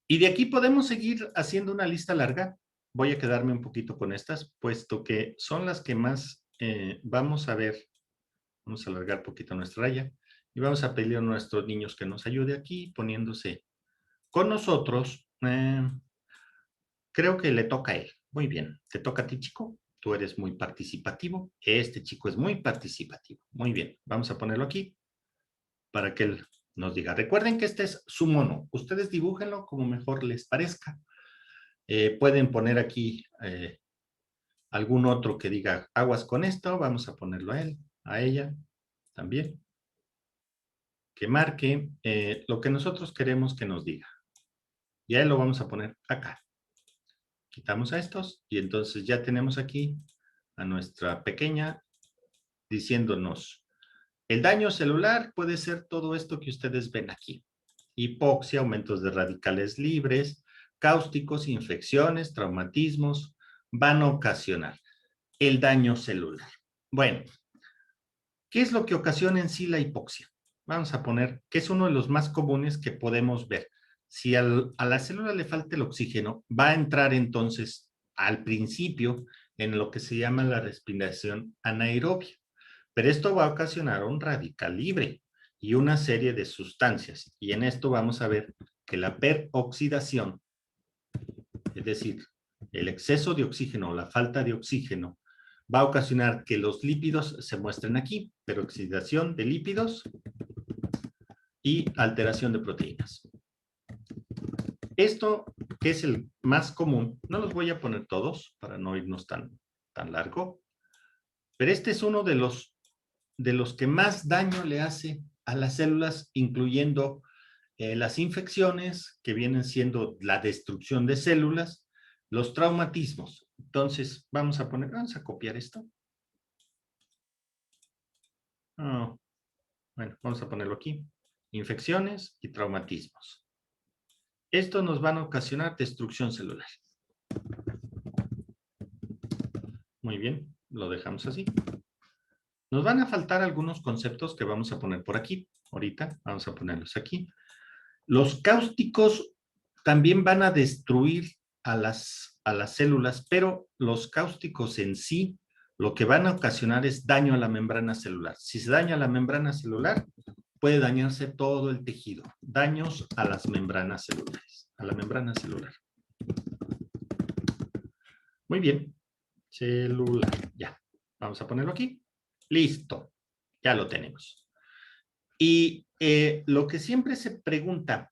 Y de aquí podemos seguir haciendo una lista larga. Voy a quedarme un poquito con estas, puesto que son las que más vamos a ver. Vamos a alargar un poquito nuestra raya y vamos a pedirle a nuestros niños que nos ayude aquí poniéndose con nosotros. Creo que le toca a él. Muy bien, te toca a ti, chico. Tú eres muy participativo. Este chico es muy participativo. Muy bien, vamos a ponerlo aquí para que él nos diga. Recuerden que este es su mono. Ustedes dibújenlo como mejor les parezca. Pueden poner aquí algún otro que diga aguas con esto. Vamos a ponerlo a él, a ella también. Que marque lo que nosotros queremos que nos diga. Y a él lo vamos a poner acá. Quitamos a estos y entonces ya tenemos aquí a nuestra pequeña diciéndonos El daño celular puede ser todo esto que ustedes ven aquí. Hipoxia, aumentos de radicales libres, cáusticos, infecciones, traumatismos, van a ocasionar el daño celular. Bueno, ¿qué es lo que ocasiona en sí la hipoxia? Vamos a poner que es uno de los más comunes que podemos ver. Si a la célula le falta el oxígeno, va a entrar entonces al principio en lo que se llama la respiración anaerobia. Pero esto va a ocasionar un radical libre y una serie de sustancias. Y en esto vamos a ver que la peroxidación, es decir, el exceso de oxígeno o la falta de oxígeno, va a ocasionar que los lípidos se muestren aquí, peroxidación de lípidos y alteración de proteínas. Esto, que es el más común, no los voy a poner todos para no irnos tan largo, pero este es uno de los que más daño le hace a las células, incluyendo las infecciones, que vienen siendo la destrucción de células, los traumatismos. Entonces, vamos a copiar esto. Oh, bueno, vamos a ponerlo aquí. Infecciones y traumatismos. Estos nos van a ocasionar destrucción celular. Muy bien, lo dejamos así. Nos van a faltar algunos conceptos que vamos a poner por aquí. Ahorita vamos a ponerlos aquí. Los cáusticos también van a destruir a las células, pero los cáusticos en sí lo que van a ocasionar es daño a la membrana celular. Si se daña la membrana celular, puede dañarse todo el tejido. Daños a las membranas celulares, a la membrana celular. Muy bien. Celular, ya. Vamos a ponerlo aquí. Listo. Ya lo tenemos. Y lo que siempre se pregunta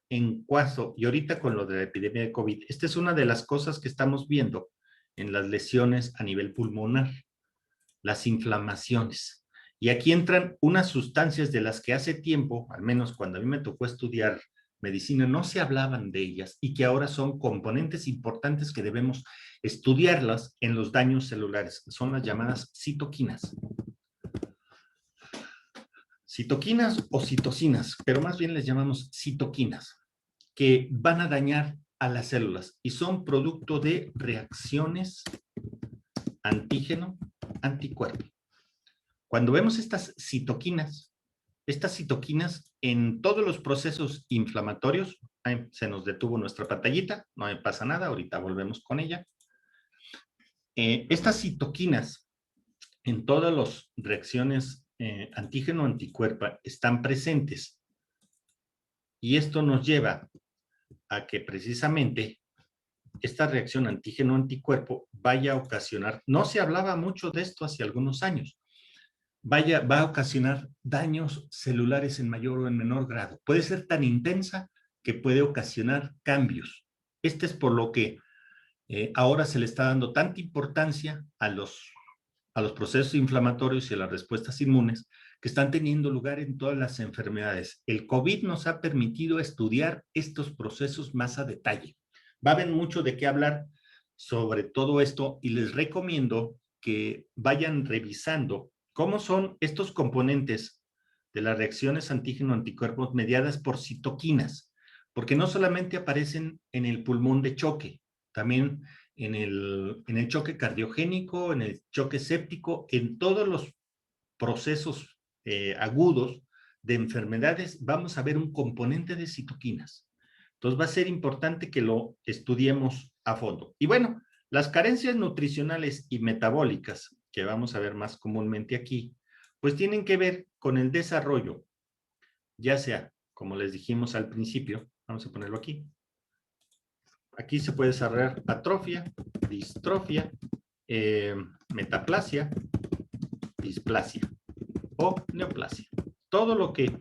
en caso, y ahorita con lo de la epidemia de COVID, esta es una de las cosas que estamos viendo en las lesiones a nivel pulmonar, las inflamaciones. Y aquí entran unas sustancias de las que hace tiempo, al menos cuando a mí me tocó estudiar medicina, no se hablaban de ellas y que ahora son componentes importantes que debemos estudiarlas en los daños celulares. Son las llamadas citoquinas. Citoquinas o citocinas, pero más bien les llamamos citoquinas, que van a dañar a las células y son producto de reacciones antígeno-anticuerpo. Cuando vemos estas citoquinas en todos los procesos inflamatorios, se nos detuvo nuestra pantallita, no me pasa nada, ahorita volvemos con ella. Estas citoquinas en todas las reacciones antígeno-anticuerpo están presentes y esto nos lleva a que precisamente esta reacción antígeno-anticuerpo vaya a ocasionar, no se hablaba mucho de esto hace algunos años, va a ocasionar daños celulares en mayor o en menor grado. Puede ser tan intensa que puede ocasionar cambios. Este es por lo que ahora se le está dando tanta importancia a los procesos inflamatorios y a las respuestas inmunes que están teniendo lugar en todas las enfermedades. El COVID nos ha permitido estudiar estos procesos más a detalle. Va a haber mucho de qué hablar sobre todo esto y les recomiendo que vayan revisando cómo son estos componentes de las reacciones antígeno-anticuerpos mediadas por citoquinas, porque no solamente aparecen en el pulmón de choque, también en el choque cardiogénico, en el choque séptico, en todos los procesos agudos de enfermedades, vamos a ver un componente de citoquinas. Entonces va a ser importante que lo estudiemos a fondo. Y bueno, las carencias nutricionales y metabólicas, que vamos a ver más comúnmente aquí, pues tienen que ver con el desarrollo, ya sea, como les dijimos al principio, vamos a ponerlo aquí. Aquí se puede desarrollar atrofia, distrofia, metaplasia, displasia o neoplasia. Todo lo que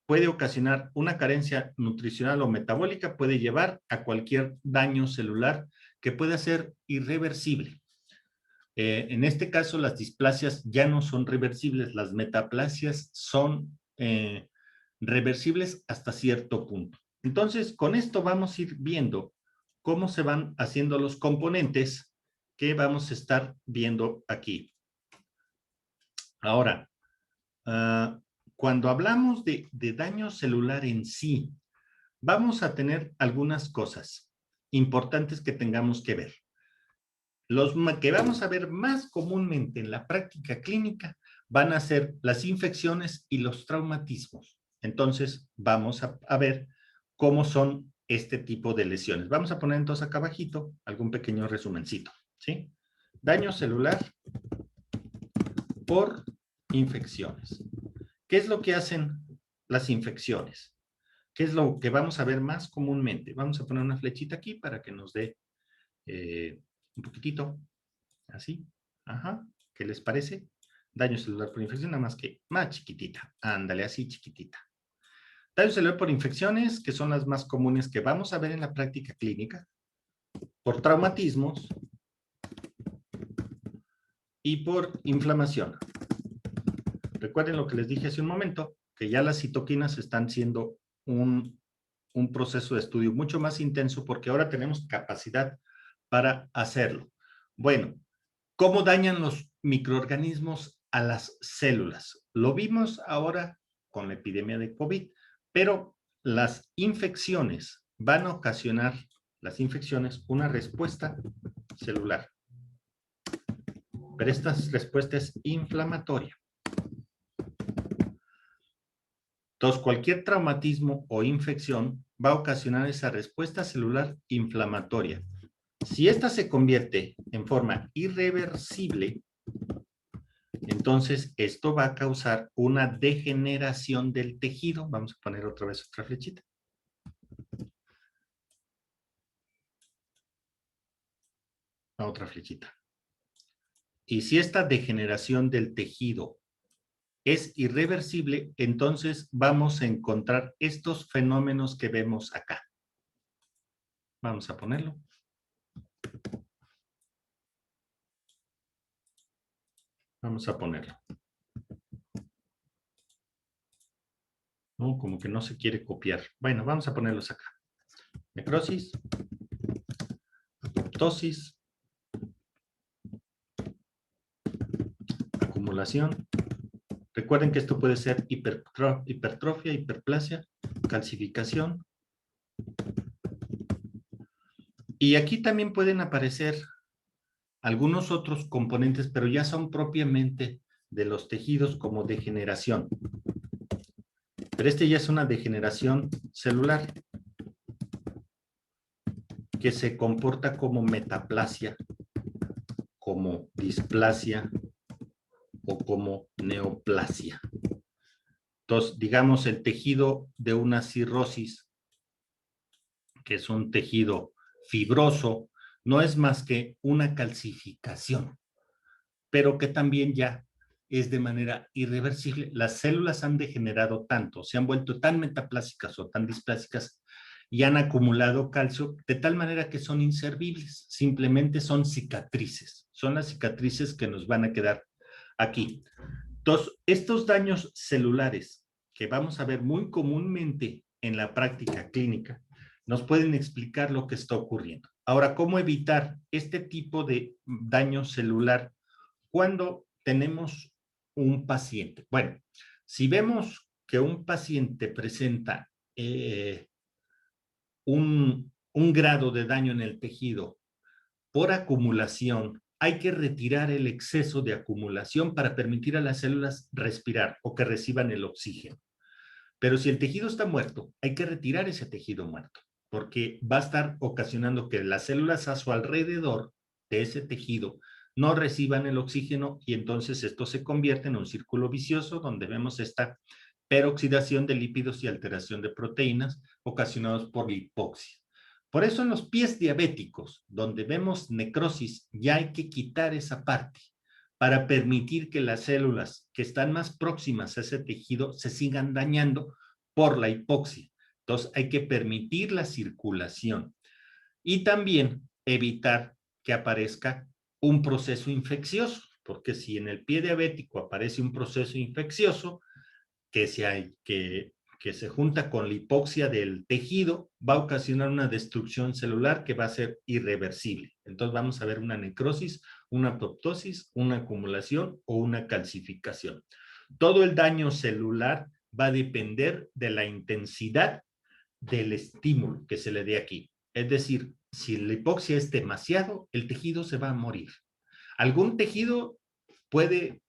puede ocasionar una carencia nutricional o metabólica puede llevar a cualquier daño celular que pueda ser irreversible. En este caso, las displasias ya no son reversibles, las metaplasias son reversibles hasta cierto punto. Entonces, con esto vamos a ir viendo cómo se van haciendo los componentes que vamos a estar viendo aquí. Ahora, Cuando hablamos de daño celular en sí, vamos a tener algunas cosas importantes que tengamos que ver. Los que vamos a ver más comúnmente en la práctica clínica van a ser las infecciones y los traumatismos. Entonces, vamos a ver cómo son este tipo de lesiones. Vamos a poner entonces acá abajito algún pequeño resumencito, ¿sí? Daño celular por infecciones. ¿Qué es lo que hacen las infecciones? ¿Qué es lo que vamos a ver más comúnmente? Vamos a poner una flechita aquí para que nos dé un poquitito, así. Ajá. ¿Qué les parece? Daño celular por infección, nada más que más chiquitita. Ándale, así chiquitita. Daño celular por infecciones, que son las más comunes que vamos a ver en la práctica clínica, por traumatismos y por inflamación. Recuerden lo que les dije hace un momento, que ya las citoquinas están siendo un proceso de estudio mucho más intenso porque ahora tenemos capacidad para hacerlo. Bueno, ¿cómo dañan los microorganismos a las células? Lo vimos ahora con la epidemia de COVID, pero las infecciones van a ocasionar, las infecciones, una respuesta celular. Pero esta respuesta es inflamatoria. Entonces, cualquier traumatismo o infección va a ocasionar esa respuesta celular inflamatoria. Si esta se convierte en forma irreversible, entonces esto va a causar una degeneración del tejido. Vamos a poner otra vez otra flechita. Otra flechita. Y si esta degeneración del tejido es irreversible, entonces vamos a encontrar estos fenómenos que vemos acá. Vamos a ponerlo. Vamos a ponerlo. No, como que no se quiere copiar. Bueno, vamos a ponerlos acá. Necrosis, apoptosis, acumulación. Recuerden que esto puede ser hipertrofia, hiperplasia, calcificación. Y aquí también pueden aparecer algunos otros componentes, pero ya son propiamente de los tejidos como degeneración. Pero este ya es una degeneración celular que se comporta como metaplasia, como displasia o como neoplasia. Entonces, digamos, el tejido de una cirrosis, que es un tejido fibroso, no es más que una calcificación, pero que también ya es de manera irreversible. Las células han degenerado tanto, se han vuelto tan metaplásicas o tan displásicas y han acumulado calcio de tal manera que son inservibles, simplemente son cicatrices, son las cicatrices que nos van a quedar aquí. Entonces, estos daños celulares que vamos a ver muy comúnmente en la práctica clínica, nos pueden explicar lo que está ocurriendo. Ahora, ¿cómo evitar este tipo de daño celular cuando tenemos un paciente? Bueno, si vemos que un paciente presenta un grado de daño en el tejido por acumulación, hay que retirar el exceso de acumulación para permitir a las células respirar o que reciban el oxígeno. Pero si el tejido está muerto, hay que retirar ese tejido muerto, porque va a estar ocasionando que las células a su alrededor de ese tejido no reciban el oxígeno y entonces esto se convierte en un círculo vicioso donde vemos esta peroxidación de lípidos y alteración de proteínas ocasionados por la hipoxia. Por eso en los pies diabéticos, donde vemos necrosis, ya hay que quitar esa parte para permitir que las células que están más próximas a ese tejido se sigan dañando por la hipoxia. Entonces hay que permitir la circulación y también evitar que aparezca un proceso infeccioso, porque si en el pie diabético aparece un proceso infeccioso que se junta con la hipoxia del tejido, va a ocasionar una destrucción celular que va a ser irreversible. Entonces vamos a ver una necrosis, una apoptosis, una acumulación o una calcificación. Todo el daño celular va a depender de la intensidad del estímulo que se le dé aquí. Es decir, si la hipoxia es demasiado, el tejido se va a morir. Algún tejido puede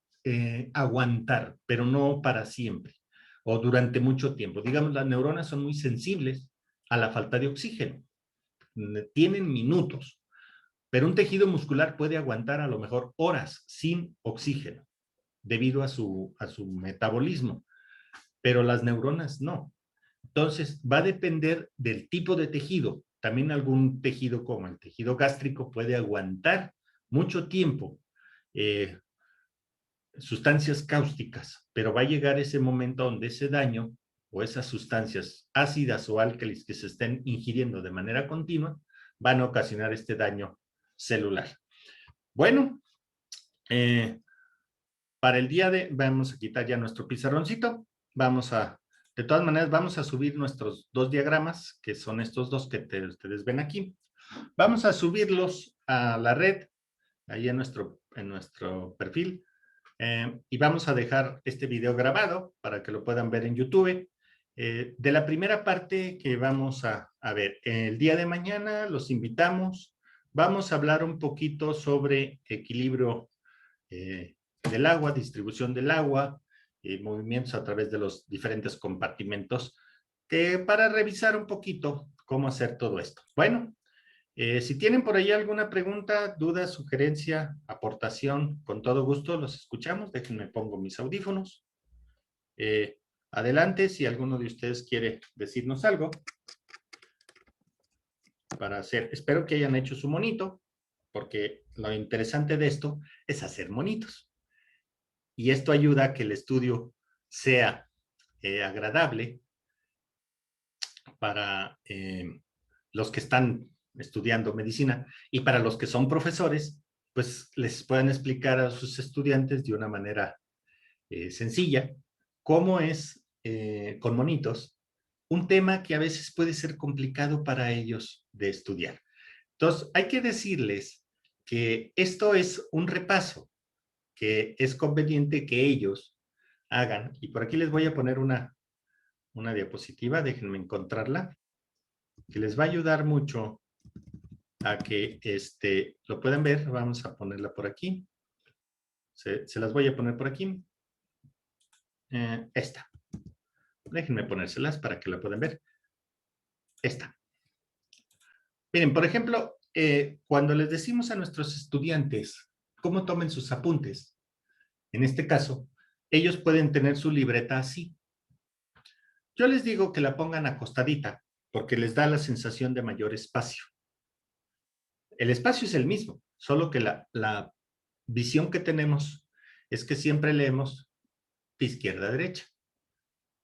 aguantar, pero no para siempre o durante mucho tiempo. Digamos, las neuronas son muy sensibles a la falta de oxígeno. Tienen minutos, pero un tejido muscular puede aguantar a lo mejor horas sin oxígeno debido a su metabolismo, pero las neuronas no. Entonces, va a depender del tipo de tejido. También algún tejido como el tejido gástrico puede aguantar mucho tiempo sustancias cáusticas, pero va a llegar ese momento donde ese daño o esas sustancias ácidas o álcalis que se estén ingiriendo de manera continua van a ocasionar este daño celular. Bueno, para el día de, vamos a quitar ya nuestro pizarroncito, de todas maneras vamos a subir nuestros 2 diagramas, que son estos 2 que ustedes ven aquí. Vamos a subirlos a la red, ahí en nuestro perfil, y vamos a dejar este video grabado para que lo puedan ver en YouTube. De la primera parte que vamos a ver, el día de mañana los invitamos, vamos a hablar un poquito sobre equilibrio del agua, distribución del agua, movimientos a través de los diferentes compartimentos, para revisar un poquito cómo hacer todo esto. Bueno, si tienen por ahí alguna pregunta, duda, sugerencia, aportación, con todo gusto los escuchamos. Déjenme pongo mis audífonos. Adelante, si alguno de ustedes quiere decirnos algo para hacer. Espero que hayan hecho su monito, porque lo interesante de esto es hacer monitos. Y esto ayuda a que el estudio sea agradable para los que están estudiando medicina y para los que son profesores, pues les pueden explicar a sus estudiantes de una manera sencilla cómo es, con monitos, un tema que a veces puede ser complicado para ellos de estudiar. Entonces, hay que decirles que esto es un repaso que es conveniente que ellos hagan. Y por aquí les voy a poner una diapositiva, déjenme encontrarla, que les va a ayudar mucho a que lo puedan ver. Vamos a ponerla por aquí. Se las voy a poner por aquí. Esta. Déjenme ponérselas para que la puedan ver. Esta. Miren, por ejemplo, cuando les decimos a nuestros estudiantes cómo tomen sus apuntes, en este caso, ellos pueden tener su libreta así. Yo les digo que la pongan acostadita porque les da la sensación de mayor espacio. El espacio es el mismo, solo que la visión que tenemos es que siempre leemos de izquierda a derecha.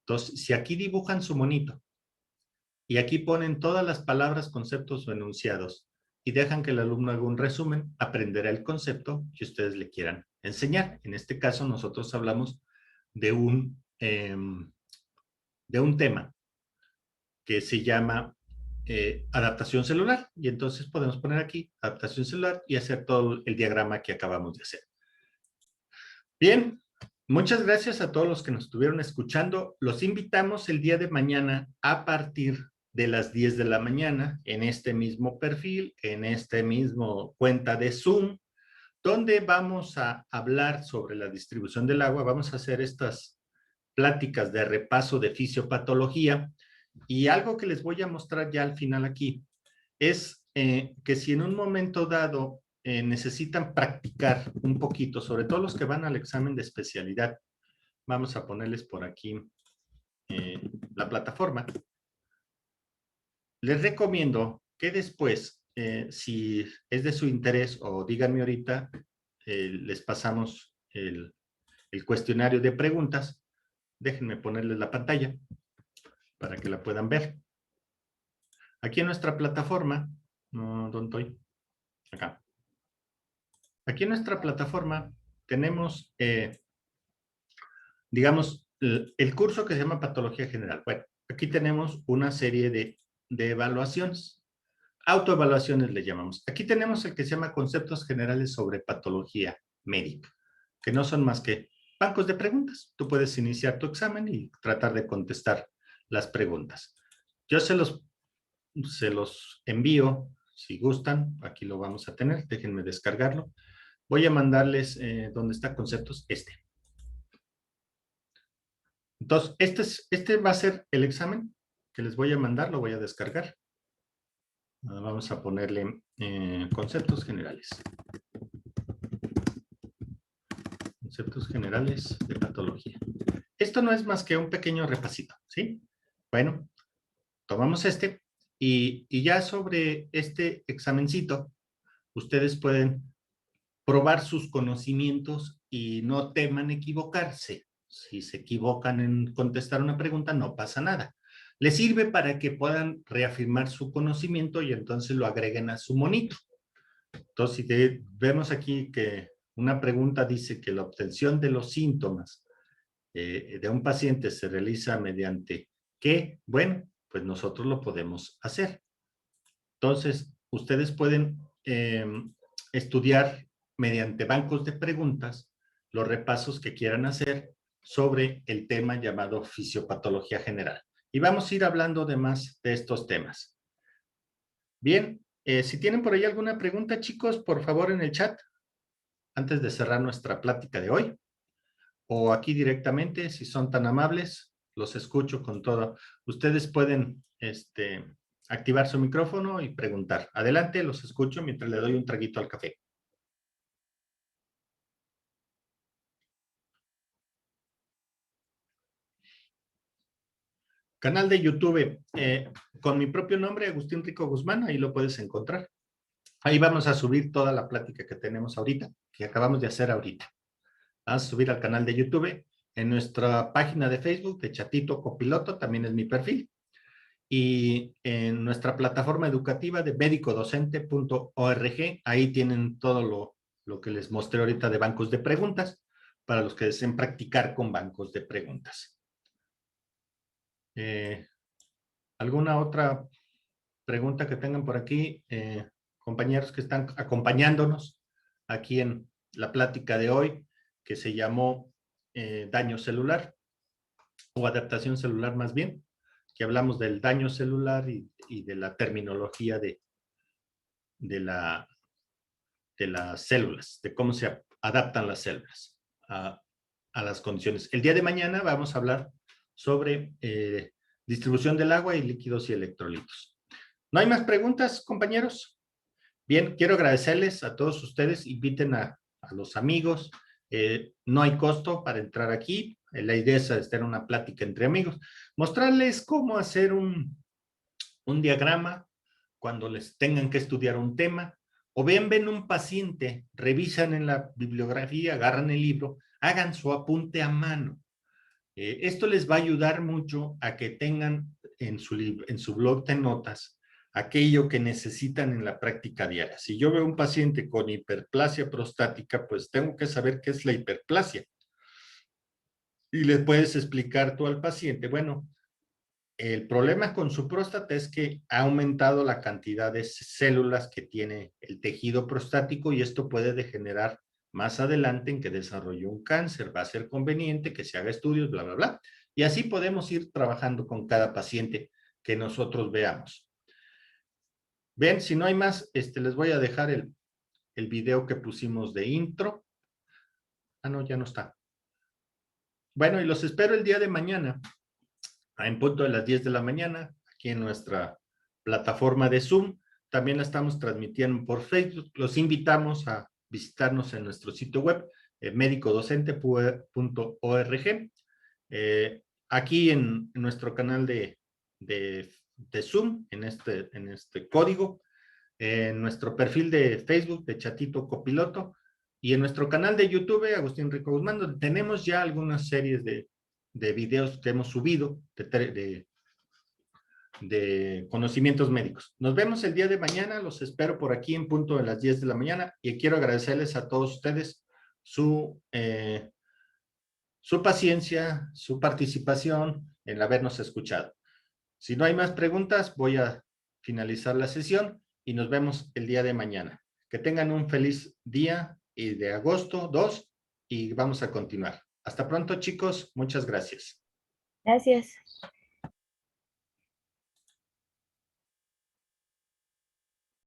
Entonces, si aquí dibujan su monito y aquí ponen todas las palabras, conceptos o enunciados y dejan que el alumno haga un resumen, aprenderá el concepto que ustedes le quieran enseñar. En este caso, nosotros hablamos de un tema que se llama adaptación celular, y entonces podemos poner aquí adaptación celular y hacer todo el diagrama que acabamos de hacer. Bien, muchas gracias a todos los que nos estuvieron escuchando. Los invitamos el día de mañana a partir de las 10 de la mañana en este mismo perfil, en este mismo cuenta de Zoom, donde vamos a hablar sobre la distribución del agua. Vamos a hacer estas pláticas de repaso de fisiopatología. Y algo que les voy a mostrar ya al final aquí es que si en un momento dado necesitan practicar un poquito, sobre todo los que van al examen de especialidad, vamos a ponerles por aquí la plataforma. Les recomiendo que después, si es de su interés o díganme ahorita, les pasamos el cuestionario de preguntas. Déjenme ponerles la pantalla para que la puedan ver. Aquí en nuestra plataforma, ¿dónde estoy? Acá. Aquí en nuestra plataforma tenemos, digamos, el curso que se llama Patología General. Bueno, aquí tenemos una serie de evaluaciones. Autoevaluaciones le llamamos. Aquí tenemos el que se llama Conceptos Generales sobre Patología Médica, que no son más que bancos de preguntas. Tú puedes iniciar tu examen y tratar de contestar las preguntas. Yo se los envío, si gustan. Aquí lo vamos a tener. Déjenme descargarlo. Voy a mandarles, ¿dónde está conceptos? Entonces, este va a ser el examen que les voy a mandar. Lo voy a descargar. Vamos a ponerle conceptos generales. Conceptos generales de patología. Esto no es más que un pequeño repasito, ¿sí? Bueno, tomamos y ya sobre este examencito, ustedes pueden probar sus conocimientos y no teman equivocarse. Si se equivocan en contestar una pregunta, no pasa nada. Les sirve para que puedan reafirmar su conocimiento y entonces lo agreguen a su monito. Entonces, si vemos aquí que una pregunta dice que la obtención de los síntomas de un paciente se realiza mediante ¿qué? Bueno, pues nosotros lo podemos hacer. Entonces, ustedes pueden estudiar mediante bancos de preguntas los repasos que quieran hacer sobre el tema llamado fisiopatología general. Y vamos a ir hablando de más de estos temas. Bien, si tienen por ahí alguna pregunta, chicos, por favor en el chat, antes de cerrar nuestra plática de hoy, o aquí directamente, si son tan amables, los escucho con todo. Ustedes pueden activar su micrófono y preguntar. Adelante, los escucho mientras le doy un traguito al café. Canal de YouTube, con mi propio nombre, Agustín Rico Guzmán, ahí lo puedes encontrar. Ahí vamos a subir toda la plática que tenemos ahorita, que acabamos de hacer ahorita. Vamos a subir al canal de YouTube. En nuestra página de Facebook de Chatito Copiloto, también es mi perfil. Y en nuestra plataforma educativa de medicodocente.org, ahí tienen todo lo que les mostré ahorita de bancos de preguntas, para los que deseen practicar con bancos de preguntas. ¿Alguna otra pregunta que tengan por aquí? Compañeros que están acompañándonos aquí en la plática de hoy, que se llamó daño celular, o adaptación celular más bien, que hablamos del daño celular y de la terminología de las células, de cómo se adaptan las células a las condiciones. El día de mañana vamos a hablar sobre distribución del agua y líquidos y electrolitos. ¿No hay más preguntas, compañeros? Bien, quiero agradecerles a todos ustedes. Inviten a los amigos. No hay costo para entrar aquí. La idea es estar en una plática entre amigos. Mostrarles cómo hacer un diagrama cuando les tengan que estudiar un tema. O ven un paciente, revisan en la bibliografía, agarran el libro, hagan su apunte a mano. Esto les va a ayudar mucho a que tengan en su blog de notas aquello que necesitan en la práctica diaria. Si yo veo un paciente con hiperplasia prostática, pues tengo que saber qué es la hiperplasia. Y le puedes explicar tú al paciente, bueno, el problema con su próstata es que ha aumentado la cantidad de células que tiene el tejido prostático y esto puede degenerar más adelante en que desarrolle un cáncer. Va a ser conveniente que se haga estudios, bla, bla, bla. Y así podemos ir trabajando con cada paciente que nosotros veamos. Bien, si no hay más, les voy a dejar el video que pusimos de intro. Ah, no, ya no está. Bueno, y los espero el día de mañana, en punto de las 10 de la mañana, aquí en nuestra plataforma de Zoom. También la estamos transmitiendo por Facebook. Los invitamos a visitarnos en nuestro sitio web, medicodocente.org. Aquí en nuestro canal de Zoom, en este código, en nuestro perfil de Facebook de Chatito Copiloto y en nuestro canal de YouTube, Agustín Rico Guzmán, donde tenemos ya algunas series de videos que hemos subido de conocimientos médicos. Nos vemos el día de mañana, los espero por aquí en punto de las 10 de la mañana y quiero agradecerles a todos ustedes su paciencia, su participación en habernos escuchado. Si no hay más preguntas, voy a finalizar la sesión y nos vemos el día de mañana. Que tengan un feliz día y de agosto 2 y vamos a continuar. Hasta pronto, chicos. Muchas gracias. Gracias.